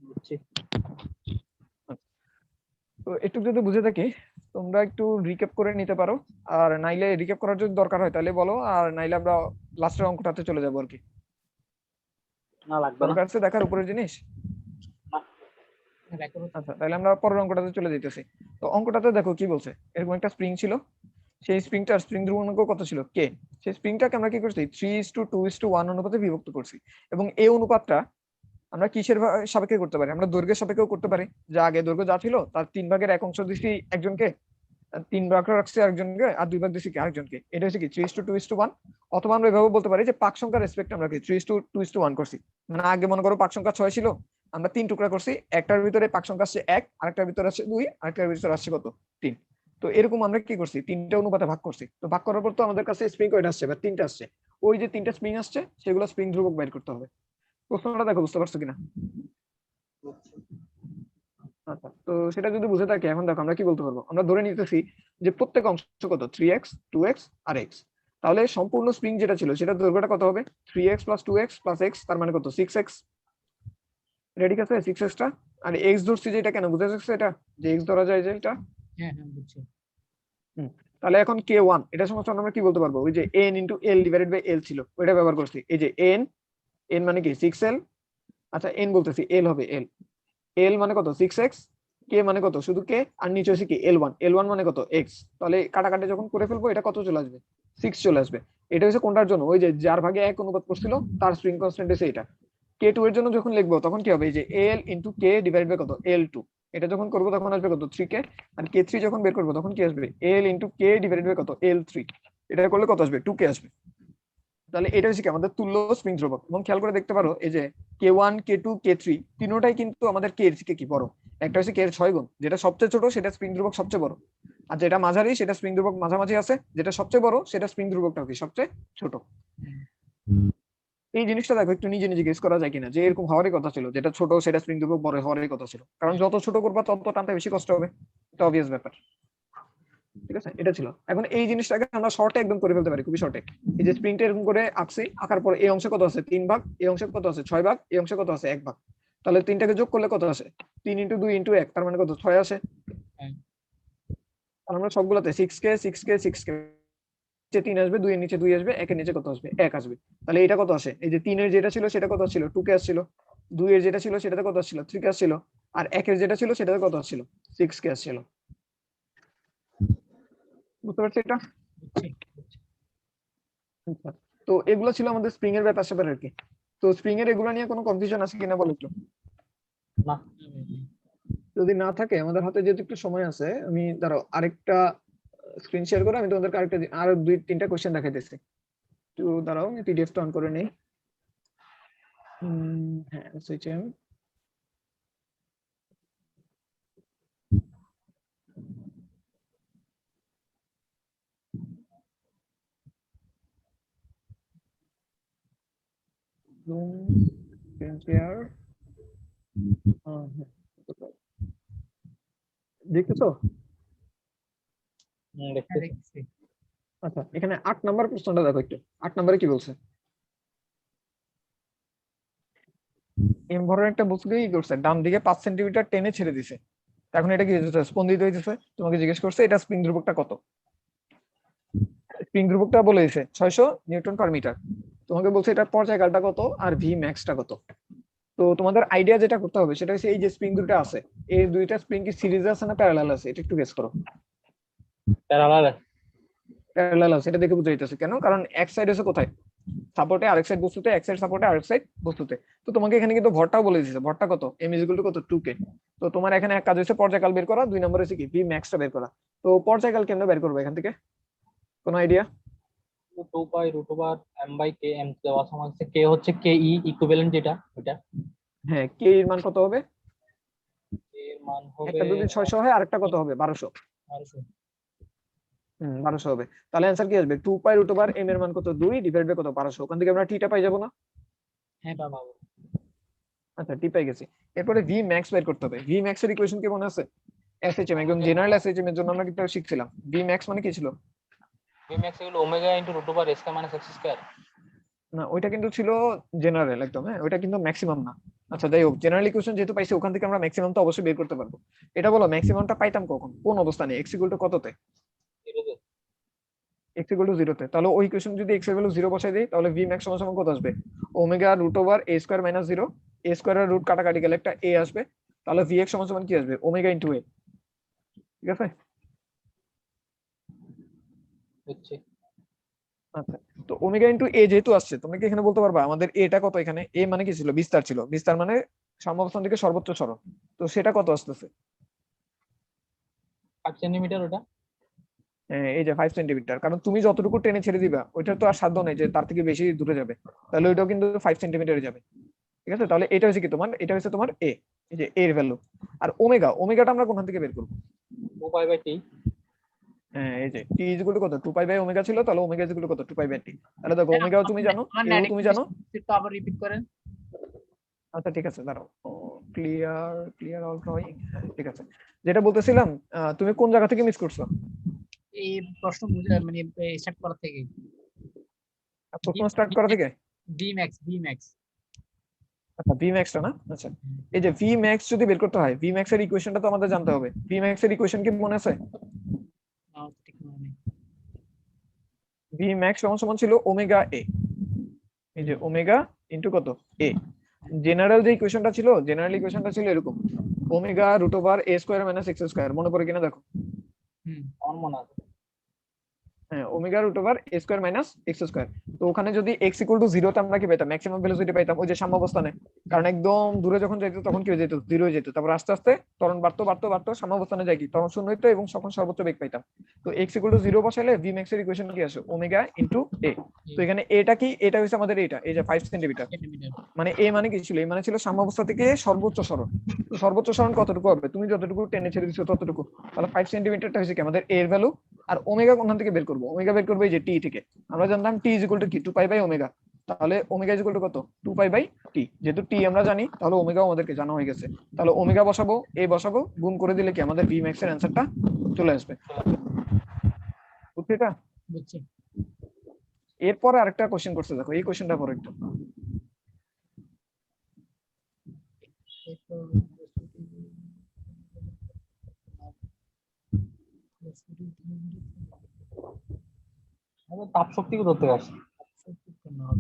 বুঝছি। তো একটু যদি বুঝে থাকি তোমরা একটু রিক্যাপ করে নিতে পারো, আর নাইলে রিক্যাপ করার যদি দরকার হয় তাহলে বলো, আর নাইলে আমরা লাস্টের অঙ্কটাতে চলে যাবো আর কি। না লাগবে না। দরকার আছে দেখার উপরের জিনিস? দেখো আচ্ছা, তাহলে আমরা পরের অঙ্কটাতে চলে যেতেছি। তো অঙ্কটাতে দেখো কি বলছে, এরকম একটা স্প্রিং ছিল, সেই স্প্রিংটার স্প্রিং ধ্রুবক কত ছিল কে। সেই স্প্রিংটাকে আমরা কি করছি 3:2:1 অনুপাতে বিভক্ত করছি, এবং এই অনুপাতটা আমরা কিসের সাপেক্ষে করতে পারি, আমরা দৈর্ঘ্যের সাপেক্ষেও করতে পারি, যা আগে দৈর্ঘ্য যা ছিল তার 3/1 অংশ দিচ্ছি একজনকে, 3 ভাগ রাখছি আরেকজনকে, আর 2 ভাগ দিচ্ছি কি আরেকজনকে, এটা হচ্ছে কি 3:2:1। অথবা আমরা এভাবে বলতে পারি যে পাক সংখ্যার রেসপেক্ট আমরা কি 3:2:1 করছি, মানে আগে মনে করো পাক সংখ্যা 6 ছিল, আমরা 3 টুকরা করছি, একটার ভিতরে পাক সংখ্যা আসছে 1, আরেকটার ভিতরে আসছে 2, আরেকটার ভিতরে আসছে কত 3। তো এরকম আমরা কি করছি 3টা অনুপাতে ভাগ করছি, তো ভাগ করার পর তো আমাদের কাছে স্প্রিং কয়টা আসছে বা 3টা আসছে, ওই যে 3টা স্প্রিং আসছে সেগুলো স্প্রিং ধ্রুবক বের করতে হবে। প্রশ্নটা দেখো বুঝতে পারছো কিনা? আচ্ছা, তো সেটা যদি বুঝে থাকি এখন দেখো আমরা কি বলতে পারবো, আমরা ধরে নিতেছি যে প্রত্যেক অংশ কত 3x 2x আর x, তাহলে সম্পূর্ণ স্প্রিং যেটা ছিল সেটা দৈর্ঘ্যটা কত হবে 3x + 2x + x, তার মানে কত 6x। রেডি আছে 6x টা, আর x ধরছি যে এটা কেন বুঝা যাচ্ছে এটা যে x ধরা যায় যে এটা। হ্যাঁ হ্যাঁ বুঝছি। তাহলে এখন k1 এটা সমস্ত আমরা কি বলতে পারবো, ওই যে n * l divided by l ছিল ওইটা ব্যবহার করছি, এই যে n n মানে কি 6l, আচ্ছা n বলতেছি l হবে l, l মানে কত 6x, k মানে কত শুধু k, আর নিচে হচ্ছে কি l1, l1 মানে কত x। তাহলে কাটাকাটি যখন করে ফেলবো এটা কত চলে আসবে 6 চলে আসবে। এটা হচ্ছে কোনটার জন্য, ওই যে যার ভাগে 1 অনুপাত করছিল তার স্প্রিং কনস্ট্যান্ট হচ্ছে এটা। k2 এর জন্য যখন লিখবো তখন কি হবে, এই যে l * k ডিভাইড বাই কত l2, এটা যখন করবো তখন আসবে কত 3k, আর k3 যখন বের করবো তখন কি আসবে l * k ডিভাইড বাই কত l3, এটা করলে কত আসবে 2k আসবে। তাহলে এটা হচ্ছে কি আমাদের তুল্য স্প্রিং ধ্রুবক, এবং খেয়াল করে দেখতে পারো এই যে k1 k2 k3 তিনটাই কিন্তু আমাদের k এর থেকে কি বড়, একটা হচ্ছে k এর 6 গুণ, যেটা সবচেয়ে ছোট সেটা স্প্রিং ধ্রুবক সবচেয়ে বড়, আর যেটা মাঝারি সেটা স্প্রিং ধ্রুবক মাঝামাঝি আছে, যেটা সবচেয়ে বড় সেটা স্প্রিং ধ্রুবকটা কি সবচেয়ে ছোট। এই জিনিসটা দেখো একটু নিজে নিজে গেস করা যায় কিনা, যে এরকম হওয়ারই কথা ছিল, যেটা ছোট সেটা স্প্রিং ধ্রুবক বড় হওয়ারই কথা ছিল, কারণ যত ছোট করবা তত টানতে বেশি কষ্ট হবে, এটা অবভিয়াস ব্যাপার। ঠিক আছে, এটা ছিল। এখন এই জিনিসটাকে আমরা শর্টে একদম করে ফেলতে পারি, খুবই শর্টে। এই যে স্প্রিংটা এরকম করে আঁকছি, আঁকার পর এই অংশে কত আছে 3 ভাগ, এই অংশে কত আছে 6 ভাগ, এই অংশে কত আছে 1 ভাগ, তাহলে তিনটাকে যোগ করলে কত আসে 3 * 2 * 1, তার মানে কত 6 আসে। আর আমরা সবগুলোতে 6k 6k 6k, নিচে 3 আসবে, 2 এর নিচে 2 আসবে, 1 এর নিচে কত আসবে 1 আসবে। তাহলে এটা কত আসে, এই যে 3 এর যেটা ছিল সেটা কত আসছিল 2k আসছিল, 2 এর যেটা ছিল সেটাতে কত আসছিল 3k আসছিল, আর 1 এর যেটা ছিল সেটাতে কত আসছিল 6k আসছিল। বুঝতে পারছি এটা? আচ্ছা, তো এগুলো ছিল আমাদের স্প্রিং এর ব্যাপার স্যাপার আর কি। তো স্প্রিং এর এগুলো নিয়ে কোনো কনফিউশন আছে কিনা বলো একটু। না। যদি না থাকে আমাদের হাতে যেহেতু একটু সময় আছে, আমি ধরো আরেকটা স্ক্রিন শেয়ার করে আমি তোমাদের আরেকটা আরো 2-3টা কোশ্চেন দেখাইতেছি। তো দাঁড়াও আমি পিডিএফটা অন করে নেই। হ্যাঁ সুইচে জুম স্ক্রিন শেয়ার। দেখতেছো? দেখতেছি। আচ্ছা, এখানে 8 নাম্বার প্রশ্নটা দেখো একটু, 8 নম্বরে কি বলছে, এম ভরের একটা বস্তু কি করছে ডান দিকে 5 সেন্টিমিটার টেনে ছেড়ে দিছে, এখন এটা কি হইতেছে স্পন্দিত হইতেছে, তোমাকে জিজ্ঞেস করছে এটা স্প্রিং ধ্রুবকটা কত। স্প্রিং ধ্রুবকটা বলে দিয়েছে 600 নিউটন পার মিটার, তোমাকে বলছে এটা পর্যায়কালটা কত আর ভি ম্যাক্সটা কত। তো তোমাদের আইডিয়া যেটা করতে হবে সেটা হচ্ছে এই যে স্প্রিং দুটো আছে, এই দুইটা স্প্রিং কি সিরিজে আছে না প্যারালাল আছে, এটা একটু গেস করো। প্যারালাল। প্যারালাল আছে, এটা দেখে বুঝে যাইতেছে কেন, কারণ এক সাইড আছে কোথায় সাপোর্টে আরেক সাইড বস্তুতে, এক সাইড সাপোর্টে আরেক সাইড বস্তুতে। তো তোমাকে এখানে কিন্তু ভরটাও বলে দিয়েছে, ভরটা কত, m ইজ ইকুয়াল টু কত 2k। তো তোমার এখানে এক কাজ হচ্ছে পর্যায়কাল বের করা, 2 নম্বর হচ্ছে কি ভি ম্যাক্সটা বের করা। তো পর্যায়কাল কেমনে বের করবে এখান থেকে, কোনো idea? 2 pi root over m by k, m দেওয়া সমান হচ্ছে k হচ্ছে ke ইকুইভ্যালেন্ট যেটা ওটা। হ্যাঁ, k এর মান কত হবে? k এর মান হবে একটা যদি 600 হয়, আরেকটা কত হবে 1200। 1200। 1200 হবে। তাহলে অ্যান্সার কি আসবে, 2 পাই রুট ওভার m এর মান কত 2 ডিভাইড বাই কত 1200। ওখান থেকে আমরা টিটা পাই যাবো না? হ্যাঁ বাবা। আচ্ছা, টি পাই গেছি। এরপরে ভি ম্যাক্স বের করতে হবে। ভি ম্যাক্স এর ইকুয়েশন কি মনে আছে? এসএইচএম, একদম জেনারেল এসএইচএম এর জন্য আমরা কিন্তু শিখছিলাম। ভি ম্যাক্স মানে কি ছিল? vmax হলো omega into root over s minus x square. না, ওইটা কিন্তু ছিল জেনারেল একদম, হ্যাঁ ওইটা কিন্তু ম্যাক্সিমাম না। আচ্ছা যাই হোক, জেনারেল ইকুয়েশন যেহেতু পাইছি ওখান থেকে আমরা ম্যাক্সিমাম তো অবশ্যই বের করতে পারবো। এটা বলো ম্যাক্সিমামটা পাইতাম কখন, কোন অবস্থানে, এক্স ইকুয়াল টু কততে? এক্স ইকুয়াল টু 0 তে। তাহলে ওই ইকুয়েশন যদি এক্স ইকুয়াল টু 0 বসাই দেই, তাহলে ভি ম্যাক্স সমান সমান কত আসবে, omega root over a square minus 0, a square এর রুট কাটাকাটি গেলে একটা a আসবে। তাহলে ভি এক্স সমান সমান কি আসবে, ওমেগা ইনটু a। ঠিক আছে? হচ্ছে আচ্ছা, তো ওমেগা ইনটু a যেহেতু আসছে, তোমরা কি এখানে বলতে পারবা আমাদের এটা কত? এখানে a মানে কি ছিল, বিস্তার ছিল, বিস্তার মানে সাম্যাবস্থান থেকে সর্বোচ্চ সরণ। তো সেটা কত আসতেছে? 5 সেন্টিমিটার ওটা। এই যে 5 সেন্টিমিটার, কারণ তুমি যতটুকু টেনে ছেড়ে দিবা ওইটার তো আর সাধ্য নেই যে তার থেকে বেশি দূরে যাবে, তাহলে ওইটাও কিন্তু 5 সেন্টিমিটারে যাবে। ঠিক আছে, তাহলে এটা হচ্ছে কি তোমার, এটা হচ্ছে তোমার এ, এই যে এর ভ্যালু। আর ওমেগা, ওমেগাটা আমরা কোথা থেকে বের করব? 2 পাই বাই t। হ্যাঁ, এই যে টি ইজ ইকুয়াল টু কত, 2 পাই বাই ওমেগা ছিল, তাহলে ওমেগা ইজ ইকুয়াল টু কত, 2 পাই বাই টি। তাহলে দেখো ওমেগাও তুমি জানো, আমার এও তুমি জানো। একটু আবার রিপিট করেন। আচ্ছা ঠিক আছে, দাঁড়াও, ক্লিয়ার ক্লিয়ার অল ড্রয়িং। ঠিক আছে, যেটা বলতেছিলাম, তুমি কোন জায়গা থেকে মিস করছো? এই প্রশ্ন মানে স্টার্ট করা থেকে। প্রশ্ন স্টার্ট করা থেকে? V max. আচ্ছা, ভি ম্যাক্সটা না, আচ্ছা এই যে ভি ম্যাক্স যদি বের করতে হয়, ভি ম্যাক্স এর ইকুয়েশনটা তো আমাদের জানতে হবে। ভি ম্যাক্স এর ইকুয়েশন কি মনে আছে? ঠিক মনে নেই। ভি ম্যাক্স সমান সমান ছিল ওমেগা এ, এই যে ওমেগা ইনটু কত এ। জেনারেল যে ইকুয়েশনটা ছিল, জেনারেল ইকুয়েশনটা ছিল এরকম, omega root over a square minus x square, মনে পড়ে কিনা দেখো? আমার মনে আছে। হ্যাঁ, omega root over a square minus x square. তো ওখানে যদি x ইকুয়াল টু 0 তে আমরা কি পেতাম, ম্যাক্সিমাম ভেলোসিটি পাইতাম ওই যে সাম্যাবস্থানে। কারণ একদম দূরে যখন যাইতো তখন কি হয়ে যেত, 0 হয়ে যেত। তারপর আস্তে আস্তে ত্বরণ বাড়তো বাড়তো বাড়তো, সাম্যাবস্থানে যাই কি তখন 0 হইতো এবং তখন সর্বোচ্চ বেগ পাইতাম। তো x equal to 0 বসাইলে v max এর ইকুয়েশন কি আসে, ওমেগা ইনটু a। তো এখানে এটা কি, এটা হচ্ছে আমাদের এটা, এই যে 5 সেন্টিমিটার। মানে a মানে কি ছিল, a মানে ছিল সাম্যাবস্থা থেকে সর্বোচ্চ সরণ। তো সর্বোচ্চ সরণ কতটুকু হবে, তুমি যতটুকু টেনে ছেড়ে দিছো ততটুকু। তাহলে 5 সেন্টিমিটারটা হচ্ছে কি আমাদের a এর ভ্যালু। আর ওমেগা কোন থেকে বের করবো, ওমেগা বের করবো এই যে টি থেকে। আমরা জানতাম টি ইজ ইকুয়াল টু কি, 2 পাই বাই ওমেগা। তাহলে ওমেগা ইজ ইকুয়াল টু কত, 2 পাই বাই টি। যেহেতু টি আমরা জানি, তাহলে ওমেগাও আমাদেরকে জানা হয়ে গেছে। তাহলে ওমেগা বসাবো, এ বসাবো, গুণ করে দিলে কি আমাদের ভি ম্যাক্স এর অ্যান্সারটা চলে আসবে। বুঝছো এটা? বুঝছি। এরপরে আরেকটা কোশ্চেন করছে, দেখো এই কোশ্চেনটা পরে একটু। তাপ শক্তি ধরতে আসে।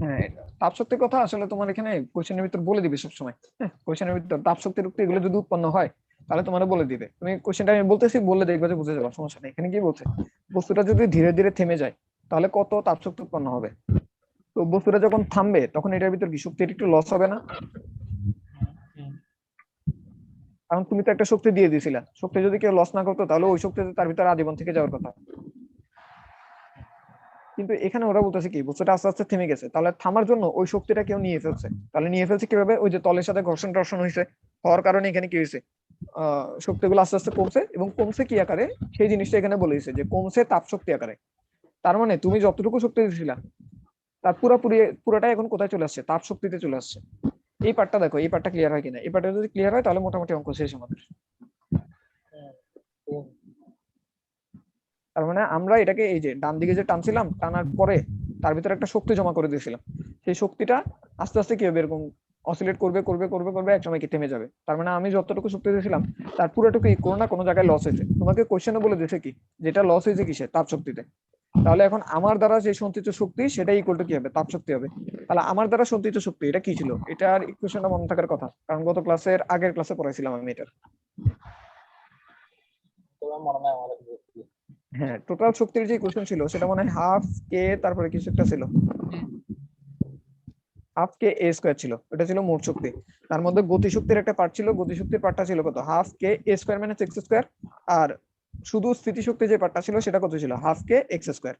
হ্যাঁ, তাপ শক্তির কথা আসলে তোমার এখানে কোশ্চেনের ভিতর বলে দিবে সবসময়। হ্যাঁ, কোশ্চেনের ভিতর তাপ শক্তির উক্তি এগুলো যদি উৎপন্ন হয় তাহলে তোমার বলে দিবে। তুমি কোশ্চেনটা আমি বলতেছি, বললে দেখবে যে বুঝে যাবে, সমস্যা নেই। এখানে কি বলছে, বস্তুটা যদি ধীরে ধীরে থেমে যায় তাহলে কত তাপ শক্তি উৎপন্ন হবে। তো বস্তুটা যখন থামবে তখন এটার ভিতর কি শক্তির একটু লস হবে না? কারণ তুমি তো একটা শক্তি দিয়ে দিয়েছিলা, শক্তি যদি কেউ লস না করতো তাহলে ওই শক্তি তার ভিতরে আজীবন থেকে যাওয়ার কথা। কিন্তু এখানে ওরা বলতেছে কি, বস্তুটা আস্তে আস্তে থেমে গেছে, তাহলে থামার জন্য ওই শক্তিটা কেউ নিয়ে ফেলছে। তাহলে নিয়ে ফেলছে কিভাবে, ওই যে তলের সাথে ঘর্ষণ টর্ষণ হয়েছে, হওয়ার কারণে এখানে কি হয়েছে, শক্তিগুলো আস্তে আস্তে কমছে। এবং কমছে কি আকারে, সেই জিনিসটা এখানে বলে দিয়েছে যে কমছে তাপ শক্তি আকারে। তার মানে তুমি যতটুকু শক্তি দিয়েছিলা তার পুরোটাই এখন কোথায় চলে আসছে, তাপ শক্তিতে চলে আসছে। এই পার্টটা দেখো, এই পার্টটা ক্লিয়ার হয় কিনা। এই পার্টটা যদি ক্লিয়ার হয় তাহলে মোটামুটি অঙ্ক শেষ আমাদের। তার মানে আমরা এটাকে এই যে ডান দিকে যে টানছিলাম, টানার পরে তার ভিতরে একটা শক্তি জমা করে দিয়েছিলাম। সেই শক্তিটা আস্তে আস্তে কি হবে, এরকম অসিলেট করবে করবে করবে করবে, এক সময় কি থেমে যাবে। তার মানে আমি যতটুকু শক্তি দিয়েছিলাম তার পুরোটুকুই কোনো না কোনো জায়গায় লস হয়েছে। তোমাকে কোশ্চেনে বলে দিয়েছে কি, যেটা লস হয়েছে কিসে, তাপ শক্তিতে। তাহলে এখন আমার দ্বারা যে সঞ্চিত শক্তি সেটাই ইকুয়াল টু কি হবে, তাপ শক্তি হবে। তাহলে আমার দ্বারা সঞ্চিত শক্তি এটা কি ছিল, এটার ইকুয়েশনটা মনে থাকার কথা, কারণ গত ক্লাসের আগের ক্লাসে পড়াইছিলাম আমি এটা। মনে হয় আমার। হ্যাঁ, টোটাল শক্তির যে ইকুয়েশন ছিল সেটা মনে হয় হাফ কে তারপরে কিছু একটা ছিল। হাফ কে এ স্কয়ার ছিল, এটা ছিল মোট শক্তি। তার মধ্যে গতিশক্তির একটা পার্ট ছিল, গতিশক্তির পার্টটা ছিল কত, হাফ কে এ স্কয়ার মাইনাস এক্স স্কয়ার। আর শুধু স্থিতিশক্তি যে পার্টটা ছিল সেটা কত ছিল, হাফ কে এক্স স্কয়ার।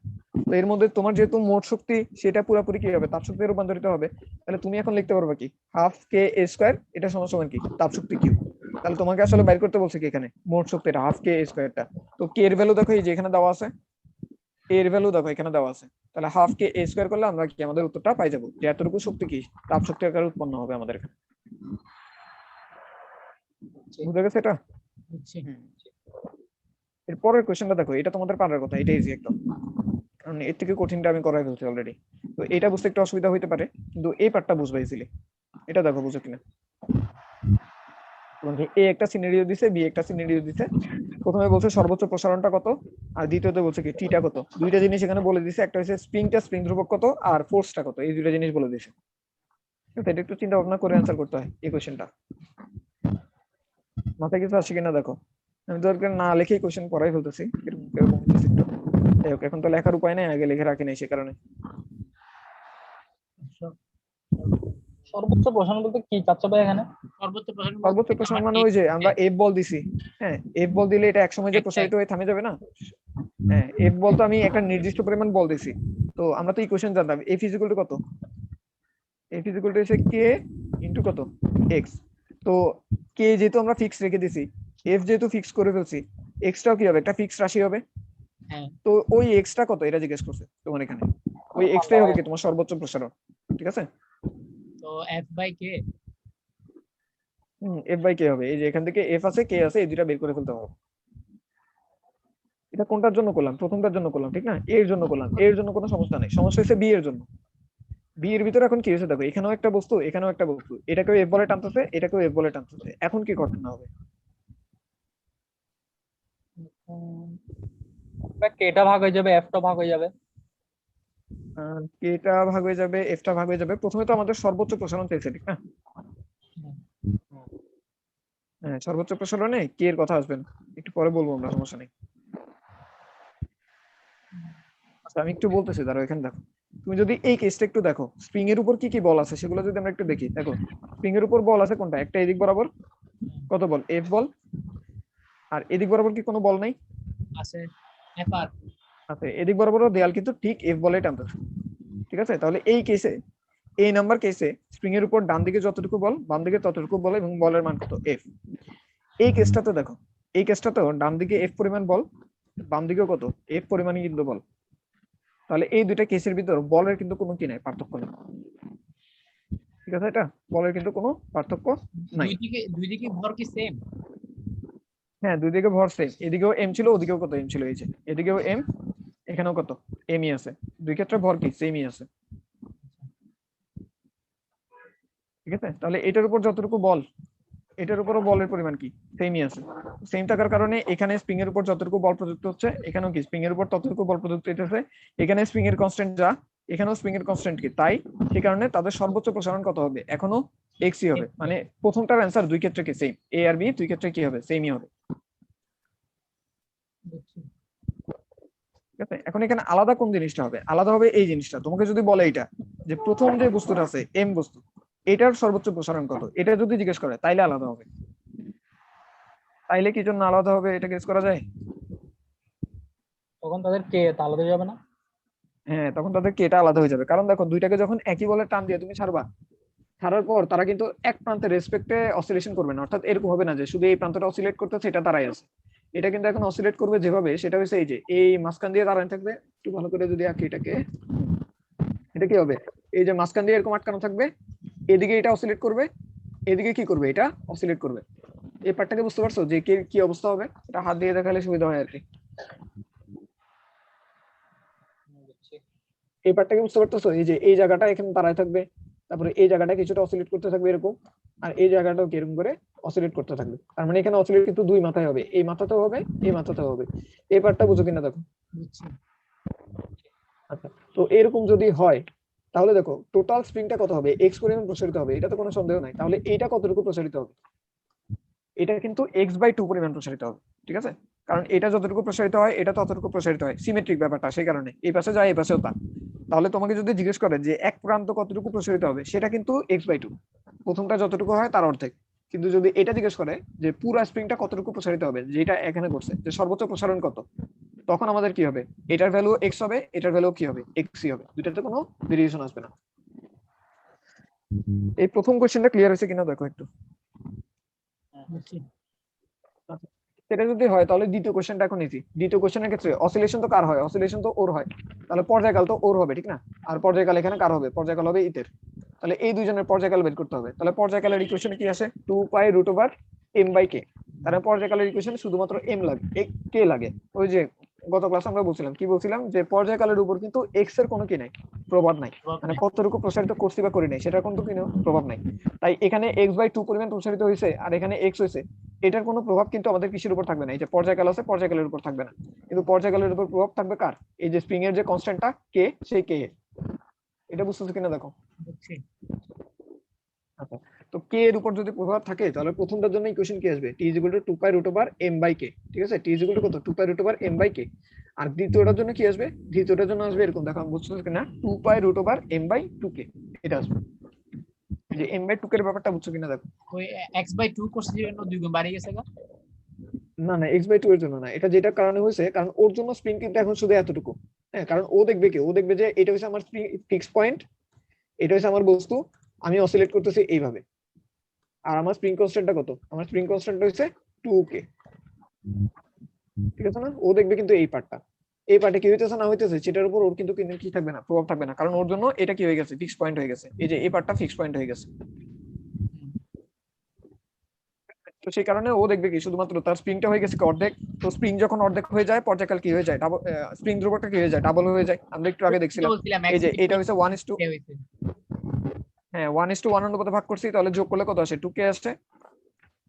তো এর মধ্যে তোমার যেহেতু মোট শক্তি সেটা পুরোপুরি কি হবে, তাপ শক্তিতে রূপান্তরিত হবে। তাহলে তুমি এখন লিখতে পারবে কি, হাফ কে এ স্কয়ার এটা সমান সমান কি, তাপ শক্তি কিউ। তাহলে তোমাকে আসলে বাইর করতে বলছে কি এখানে মোট শক্তিটা, হাফ কে এ স্কয়ারটা। তো কে এর ভ্যালু দেখো এই যে এখানে দেওয়া আছে, এর ভ্যালু দেখো এখানে দেওয়া আছে। তাহলে হাফ কে এ স্কয়ার করলে আমরা কি আমাদের উত্তরটা পাই যাবো, যে এতটুকু শক্তি কি তাপ শক্তি আকারে উৎপন্ন হবে আমাদের এখানে। বুঝে গেছে এটা? বুঝছি। এর পরের কোশ্চেনটা দেখো, এটা তোমাদের পারার কথা, এটা ইজি একদম, কারণ এর থেকে কঠিনটা আমি করাই ফেলছি অলরেডি। তো এটা বুঝতে একটু অসুবিধা হইতে পারে, কিন্তু এই পার্টটা বুঝবা ইজিলি। এটা দেখো বুঝো কিনা। তোমাকে এ একটা সিনারিও দিছে, বি একটা সিনারিও দিছে। প্রথমে বলছে সর্বোচ্চ প্রসারণটা কত, আর দ্বিতীয়তে বলছে কি টিটা কত। দুইটা জিনিস এখানে বলে দিছে, একটা হচ্ছে স্প্রিং ধ্রুবক কত আর ফোর্সটা কত, এই দুইটা জিনিস বলে দিছে। এটা একটু চিন্তা ভাবনা করে অ্যান্সার করতে হয় এই কোশ্চেনটা। মাথায় কিছু আসে কিনা দেখো। আমি দরকার না লিখেই কোশ্চেন পড়াই ফেলতেছি, এরকম এরকম হচ্ছে একটু। যাই হোক, এখন তো লেখার উপায় নাই, আগে লিখে রাখি নাই সে কারণে। সর্বোচ্চ প্রসারণ বলতে কি চাচ্ছে ভাই এখানে? সর্বোচ্চ প্রসারণ সর্বোচ্চ প্রসারণ মানে ওই যে আমরা এফ বল দিছি, হ্যাঁ এফ বল দিলে এটা একসময় যে প্রসারিত হয়ে থামে যাবে না। হ্যাঁ এফ বল তো আমি একটা নির্দিষ্ট পরিমাণ বল দিছি। তো আমরা তো ইকুয়েশন জানতাম এফ ইজ ইকুয়াল টু কত, এফ ইজ ইকুয়াল টু হচ্ছে কে ইনটু কত, এক্স। তো কে যেহেতু আমরা ফিক্স রেখে দিছি, এফ যেহেতু ফিক্স করে ফেলছি, এক্সটাও কি হবে, একটা ফিক্স রাশি হবে। হ্যাঁ। তো ওই এক্সটা কত এটা জিজ্ঞেস করছে তোমার এখানে, ওই এক্সটাই হবে কি তোমার সর্বোচ্চ প্রসারণ, ঠিক আছে। তো F by K, F by K হবে, এই যে এখান থেকে এফ আছে কে আছে, এই দুইটা বের করে ফেলতে হবে। এটা কোনটার জন্য করলাম, প্রথমটার জন্য করলাম ঠিক না, এর জন্য করলাম, এর জন্য কোনো সমস্যা নেই, সমস্যা হচ্ছে বি এর জন্য। বি এর ভিতরে এখন কি হয়েছে দেখো, এখানেও একটা বস্তু এখানেও একটা বস্তু, এটাকেও এফ বলে টানতেছে এটাকেও এফ বলে টানতেছে, এখন কি ঘটনা হবে। কেটা ভাগ হয়ে যাবে, এফটা ভাগ হয়ে যাবে। কেটা ভাগ হয়ে যাবে, এফটা ভাগ হয়ে যাবে। প্রথমে তো আমাদের সর্বোচ্চ প্রসারণ চাইছে ঠিক না, হ্যাঁ সর্বোচ্চ প্রসারণে কে এর কথা আসবেন একটু পরে বলবো আমরা, সমস্যা নেই। আচ্ছা আমি একটু বলতেছি দাঁড়াও, এখানে দেখো তুমি যদি এই কেসটা একটু দেখো, স্প্রিং এর উপর কি কি বল আছে সেগুলো যদি আমরা একটু দেখি। দেখো স্প্রিং এর উপর বল আছে কোনটা, একটা এদিক বরাবর কত বল, এফ বল। আর এদিক বরাবর কি কোনো বল নাই, আছে এফ আর। আচ্ছা এদিক বরাবর দেয়াল কিন্তু ঠিক এফ বলে টানতেছে, ঠিক আছে। তাহলে এই কেসে, এই নাম্বার কেসে স্প্রিং এর উপর ডান দিকে যতটুকু বল বাম দিকে ততটুকু বল, এবং বলের মান কত এফ। এই কেসটাতে দেখো, এই কেসটাতেও ডান দিকে এফ পরিমাণ বল, বাম দিকেও কত এফ পরিমাণই কিন্তু বল। তাহলে এই দুইটা কেসের ভিতর বলের কিন্তু কোনো কি নাই, পার্থক্য নেই, ঠিক আছে। এটা বলের কিন্তু কোনো পার্থক্য নাই। দুই দিকে ভর কি সেম? হ্যাঁ দুই দিকে ভর সেম, এদিকেও এম ছিল ওদিকেও কত এম ছিল, এই যে এদিকেও এম এখানেও কত এমই আছে, দুই ক্ষেত্রে ভর কি সেমই আছে, ঠিক আছে। তাহলে এটার উপর যতটুকু বল এটার উপরও বলের পরিমাণ কি সেমই আছে। সেম থাকার কারণে এখানে স্প্রিং এর উপর যতটুকু বল প্রযুক্ত হচ্ছে এখানেও কি স্প্রিং এর উপর ততটুকু বল প্রযুক্ত হইতেছে। এখানে স্প্রিং এর কনস্ট্যান্ট যা, এখানেও স্প্রিং এর কনস্ট্যান্ট কি তাই, সেই কারণে তাদের সর্বোচ্চ প্রসারণ কত হবে, এখনো এক্সই হবে। মানে প্রথমটার অ্যান্সার দুই ক্ষেত্রে কি সেম, এ আর বি দুই ক্ষেত্রে কি হবে সেমই হবে, ঠিক আছে। এখন এখানে আলাদা কোন জিনিসটা হবে, আলাদা হবে এই জিনিসটা। তোমাকে যদি বলে এটা যে প্রথম যে বস্তুটা আছে এম বস্তু, এটার সর্বোচ্চ প্রসারণ কত, এটা যদি জিজ্ঞেস করে তাইলে আলাদা হবে। তাইলে কি জন্য আলাদা হবে এটা গেস করা যায়? তখন তাদের কে আলাদা হয়ে যাবে না? হ্যাঁ তখন তাদের কেটা আলাদা হয়ে যাবে, কারণ দেখো দুইটাকে যখন একই বলে টান দিয়ে তুমি ছাড়বা, ছাড়ার পর তারা কিন্তু এক প্রান্তের রেসপেক্টে অসিলেশন করবে না। অর্থাৎ এরকম হবে না যে শুধু এই প্রান্তটা অসিলেট করতেছে এটা দাঁড়াই আছে, এটা কিন্তু এখন অসিলেট করবে যেভাবে, সেটা হচ্ছে এই যে এই মাঝখান দিয়ে দাঁড়ানো থাকবে। একটু ভালো করে যদি আঁকি এটাকে, এটা কি হবে, এই যে মাঝখান দিয়ে এরকম আটকানো থাকবে, এদিকে এটা অসিলেট করবে, এদিকে কি করবে এটা অসিলেট করবে। এই পার্টটাকে বুঝতে পারছো যে কি অবস্থা হবে, এটা হাত দিয়ে দেখালে সুবিধা হয় আর কি। এই পার্টটাকে বুঝতে পারতেছো, এই যে এই জায়গাটা এখানে দাঁড়ায় থাকবে, তারপরে এই জায়গাটা কিছুটা অসিলেট করতে থাকবে এরকম, আর এই জায়গাটাও কিরকম করে অসিলেট করতে থাকবে। তার মানে এখানে অসিলেট কিন্তু দুই মাথায় হবে, এই মাথাতেও হবে এই মাথাতেও হবে। এই পার্টটা বুঝো কিনা দেখো। আচ্ছা তো এরকম যদি হয় তাহলে দেখো টোটাল স্প্রিংটা কত হবে, এক্স পরিমাণ প্রসারিত হবে, এটা তো কোনো সন্দেহ নাই। তাহলে এইটা কতটুকু প্রসারিত হবে, এটা কিন্তু x/2 পরিমাণ প্রসারিত হবে, ঠিক আছে। কারণ এটা যতটুকু প্রসারিত হয় এটা ততটুকু প্রসারিত হয়, সিমেট্রিক ব্যাপারটা, সেই কারণে এই পাশে যায় এই পাশেও তা। তাহলে তোমাকে যদি জিজ্ঞেস করে যে এক প্রান্ত কতটুকু প্রসারিত হবে, সেটা কিন্তু x/2, প্রথমটা যতটুকু হয় তার অর্ধেক। কিন্তু যদি এটা জিজ্ঞেস করে যে পুরো স্প্রিংটা কতটুকু প্রসারিত হবে, যেটা এখানে করছে যে সর্বোচ্চ প্রসারণ কত, তখন আমাদের কি হবে, এটার ভ্যালু x হবে, এটার ভ্যালু কি হবে, xই হবে, দুইটাতে কোনো ভেরিয়েশন আসবে না। এই প্রথম কোশ্চেনটা ক্লিয়ার হয়েছে কিনা দেখো একটু। বুঝছি। সেটা যদি হয় তাহলে দ্বিতীয় কোশ্চেনটা এখন ইজি। দ্বিতীয় কোশ্চেনের ক্ষেত্রে অসিলেশন তো কার হয়, অসিলেশন তো ওর হয়, তাহলে পর্যায়কাল তো ওর হবে, ঠিক না? আর পর্যায়কাল এখানে কার হবে, পর্যায়কাল হবে ইতের। তাহলে এই দুইজনের পর্যায়কাল বের করতে হবে। তাহলে পর্যায়কালের ইকুয়েশনে কি আসে, 2π√m/k। তাহলে পর্যায়কালের ইকুয়েশনে শুধুমাত্র m লাগে, কে লাগে। ওই যে গত ক্লাসে আমরা বলছিলাম, কি বলছিলাম, যে পর্যায়কালের উপর কিন্তু x এর কোনো কি নাই, প্রভাব নাই। মানে কতটুকু প্রসারিত করছি বা করি নাই সেটার কিন্তু কোনো প্রভাব নাই। তাই এখানে x/2 পরিমাণ প্রসারিত হয়েছে আর এখানে x হয়েছে, এটার কোনো প্রভাব কিন্তু আমাদের কিসের উপর থাকবে না, এই যে পর্যায়কাল আছে পর্যায়কালের উপর থাকবে না। কিন্তু পর্যায়কালের উপর প্রভাব থাকবে কার, এই যে স্প্রিং এর যে কনস্ট্যান্টটা কে, সেই কে এর। এটা বুঝতেছো কিনা দেখো। বুঝছি। আচ্ছা, তো কে এর উপর যদি প্রভাব থাকে তাহলে প্রথমটার জন্য ইকুয়েশন কি আসবে, t = 2π√m/k। ঠিক আছে, t = কত, 2π√m/k। আর দ্বিতীয়টার জন্য কি আসবে, দ্বিতীয়টার জন্য আসবে এরকম, দেখো আমি বুঝতেছো কিনা, 2π√m/2k। এটা আসবে, যে m/2k এর ব্যাপারটা বুঝছো কিনা দেখো। ওই x/2 করছে জন্য 2 গুণ বাড়িয়ে গেছে গা। না না, x/2 এর জন্য না, এটা যেটা কারণে হয়েছে, কারণ ওর জন্য স্প্রিং কিন্তু এখন শুধু এতটুকু। হ্যাঁ, কারণ ও দেখবে কি, ও দেখবে যে এটা হচ্ছে আমার ফিক্স পয়েন্ট, এটা হচ্ছে আমার বস্তু, আমি অসিলেট করতেছি এইভাবে। আর আমার স্প্রিং কনস্ট্যান্টটা কত, আমার স্প্রিং কনস্ট্যান্ট হচ্ছে 2k। ঠিক আছে না, ও দেখবে কিন্তু এই পার্টটা, এই পার্টে কি হইতেছে না হইতেছে সেটার উপর ওর কিন্তু কি থাকবে না, প্রভাব থাকবে না, কারণ ওর জন্য এটা কি হয়ে গেছে, ফিক্স পয়েন্ট হয়ে গেছে। এই যে এই পার্টটা ফিক্স পয়েন্ট হয়ে গেছে। তো সেই কারণে ও দেখবে কি, শুধুমাত্র তার স্প্রিংটা হয়ে গেছে কি অর্ধেক। তো স্প্রিং যখন অর্ধেক হয়ে যায়, পর্যায়কাল কি হয়ে যায়, ডাবল, স্প্রিং ধ্রুবকটা কি হয়ে যায়, ডাবল হয়ে যায়। আমরা একটু আগে দেখছিলাম, বলছিলাম এই যে এটা হচ্ছে 1:, হয়েছে। হ্যাঁ 1:1 অনুপাতে ভাগ করছি, তাহলে যোগ করলে কত আসে, 2k আসছে।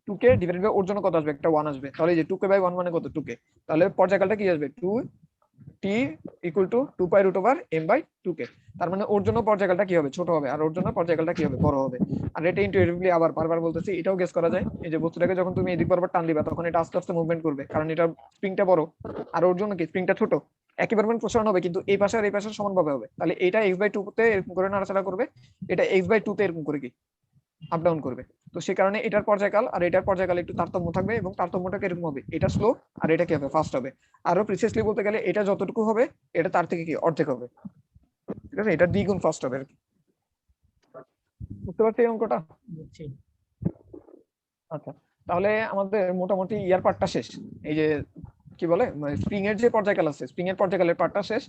2k ডিভাইডেড বাই ওর জন্য কত আসবে, একটা 1 আসবে। তাহলে এই যে 2k/1 মানে কত, 2k। তাহলে পর্যায়কালটা কি আসবে, 2t = 2π√m/2k। তার মানে ওর জন্য পর্যায়কালটা কি হবে, ছোট হবে, আর ওর জন্য পর্যায়কালটা কি হবে, বড় হবে। আর এটা ইনটুইটিভলি আবার বারবার বলতেছি, এটাও গেস করা যায়। এই যে বস্তুটাকে যখন তুমি এদিক বরাবর টান দিবা, তখন এটা আস্তে আস্তে মুভমেন্ট করবে, কারণ এটা স্প্রিংটা বড়, আর ওর জন্য কি স্প্রিংটা ছোট। একই পরিমাণ প্রসারণ হবে, কিন্তু এই পাশে আর এই পাশে সমানভাবে হবে। তাহলে এটা x/2 তে এরকম করে নাড়াচাড়া করবে, এটা x/2 তে এরকম করে কি আপ ডাউন করবে। তো সেই কারণে এটার পর্যায়কাল আর এটার পর্যায়কাল একটু তারতম্য থাকবে, এবং তারতম্যটা কিরকম হবে, এটা স্লো আর এটা কি হবে, ফাস্ট হবে। আরো প্রিসাইসলি বলতে গেলে এটা যতটুকু হবে, এটা তার থেকে কি অর্ধেক হবে। ঠিক আছে, এটা দ্বিগুণ ফাস্ট হবে আর কি। বুঝতে পারছি এই অঙ্কটা। বুঝছি। আচ্ছা, তাহলে আমাদের মোটামুটি ইয়ার পার্টটা শেষ। এই যে কি বলে, স্প্রিং এর যে পর্যায়কাল আছে, স্প্রিং এর পর্যায়কালের পার্টটা শেষ।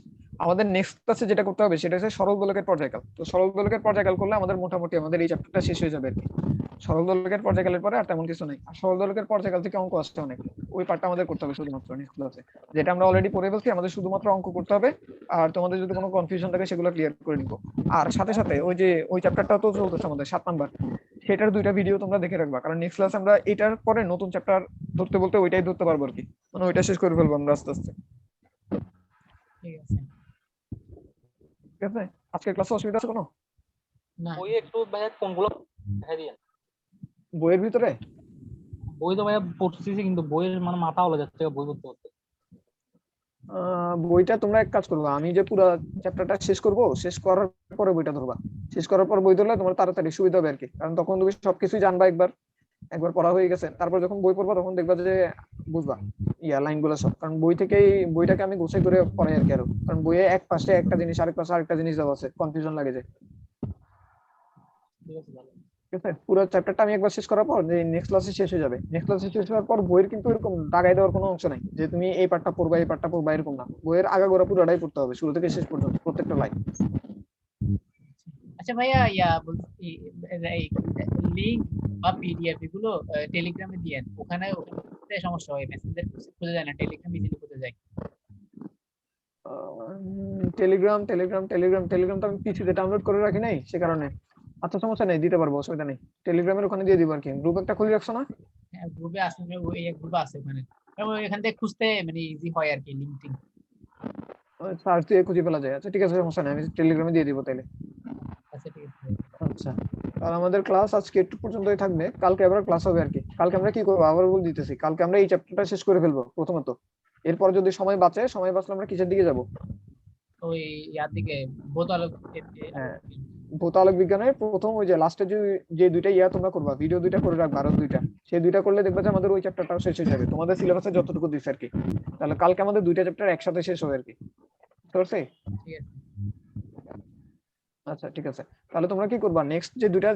আমাদের নেক্সট ক্লাসে যেটা করতে হবে সেটা হচ্ছে সরল দোলকের পর্যায়কাল। তো সরল দোলকের পর্যায়কাল করলে আমাদের মোটামুটি আমাদের এই চ্যাপ্টারটা শেষ হয়ে যাবে আর কি। সরল দোলকের পর্যায়কালের পরে আর তেমন কিছু নাই। আর সরল দোলকের পর্যায়কাল থেকে অঙ্ক আসছে অনেক, ওই পার্টটা আমাদের করতে হবে শুধুমাত্র নেক্সট ক্লাসে। যেটা আমরা অলরেডি পড়ে ফেলছি, আমাদের শুধুমাত্র অঙ্ক করতে হবে। আর তোমাদের যদি কোনো কনফিউশন থাকে সেগুলো ক্লিয়ার করে নিব। আর সাথে সাথে ওই যে ওই চ্যাপ্টারটা তো চলতেছে আমাদের 7 নাম্বার, সেটার 2টা ভিডিও তোমরা দেখে রাখবা, কারণ নেক্সট ক্লাসে আমরা এটার পরে নতুন চ্যাপ্টার ধরতে বলতে ওইটাই ধরতে পারবো আর কি। মানে ওইটা শেষ করে ফেলবো আমরা আস্তে আস্তে। ঠিক আছে। ঠিক আছে, আজকের ক্লাসে অসুবিধা আছে কোনো? না, বই একটু ভাইয়া কোনগুলো দেখাই দিয়েন। বইয়ের ভিতরে বই তো ভাইয়া পড়তেছি, কিন্তু বইয়ের মানে মাথা হলে যাচ্ছে বই পড়তে পড়তে। বইটা তোমরা এক কাজ করবা, আমি যে পুরো চ্যাপ্টারটা শেষ করব, শেষ করার পরে বইটা ধরবা। শেষ করার পর বই ধরলে তোমার তাড়াতাড়ি সুবিধা হবে আর কি, কারণ তখন তুমি সবকিছুই জানবা, একবার একবার পড়া হয়ে গেছে। তারপর যখন বই পড়বা তখন দেখবা যে বুঝবা লাইন গুলো সব, কারণ বই থেকেই বইটাকে আমি গুছিয়ে করে পড়াই আর কি। আরো কারণ বইয়ে এক পাশে একটা জিনিস, আরেক পাশে আরেকটা জিনিস দেওয়া আছে, কনফিউশন লাগে যায়। ঠিক আছে ভালো। ঠিক আছে, পুরো চ্যাপ্টারটা আমি একবার শেষ করার পর যে নেক্সট ক্লাসে শেষ হয়ে যাবে। নেক্সট ক্লাসে শেষ হওয়ার পর বইয়ের কিন্তু এরকম দাগাই দেওয়ার কোনো অংশ নাই যে তুমি এই পার্টটা পড়বা এই পার্টটা পড়বা, এরকম না। বইয়ের আগাগোড়া পুরোটাই পড়তে হবে, শুরু থেকে শেষ পর্যন্ত প্রত্যেকটা লাইন। আচ্ছা ভাইয়া, লিংক বা পিডিএফ এগুলো টেলিগ্রামে দিয়েন, ওখানে ওখানে সমস্যা হয়, মেসেঞ্জার খুঁজে যায় না, টেলিগ্রাম ইজিলি খুঁজে যায়। টেলিগ্রাম টেলিগ্রাম টেলিগ্রাম টেলিগ্রাম তো আমি পিসিতে ডাউনলোড করে রাখি নাই, সে কারণে। আচ্ছা, সমস্যা নেই, দিতে পারবো, অসুবিধা নেই। টেলিগ্রামের ওখানে দিয়ে দিব আর কি। গ্রুপ একটা খুলে রাখছো না? গ্রুপে আছে, ওই গ্রুপে আছে ওখানে, এবং এখান থেকে খুঁজতে মানে ইজি হয় আর কি, লিংক টিং। সার্চ দিয়ে খুঁজে ফেলা যায়। আচ্ছা ঠিক আছে, সমস্যা নেই, আমি টেলিগ্রামে দিয়ে দিব তাইলে। আচ্ছা ঠিক আছে। আচ্ছা, আর আমাদের ক্লাস আজকে একটু পর্যন্তই থাকবে, কালকে আবার ক্লাস হবে আর কি। কালকে আমরা কি করবো আবার বলে দিতেছি, কালকে আমরা এই চ্যাপ্টারটা শেষ করে ফেলবো প্রথমত। এরপর যদি সময় বাঁচে, সময় বাঁচলে আমরা কিসের দিকে যাব, ওই ইয়ার দিকে বোতালক হ্যাঁ, ভূতালোক বিজ্ঞানের প্রথম ওই যে লাস্টে যে দুইটা ইয়া তোমরা করবা, ভিডিও দুইটা করে রাখবা, আরো দুইটা, সেই দুইটা করলে দেখবে যে আমাদের ওই চ্যাপ্টারটাও শেষ হয়ে যাবে, তোমাদের সিলেবাসে যতটুকু দিচ্ছে আর কি। তাহলে কালকে আমাদের দুইটা চ্যাপ্টার একসাথে শেষ হবে আর কি, বুঝতে পারছি? ঠিক আছে। আচ্ছা ঠিক আছে, তাহলে তোমরা কি করবা, নেক্সট যে দুইটা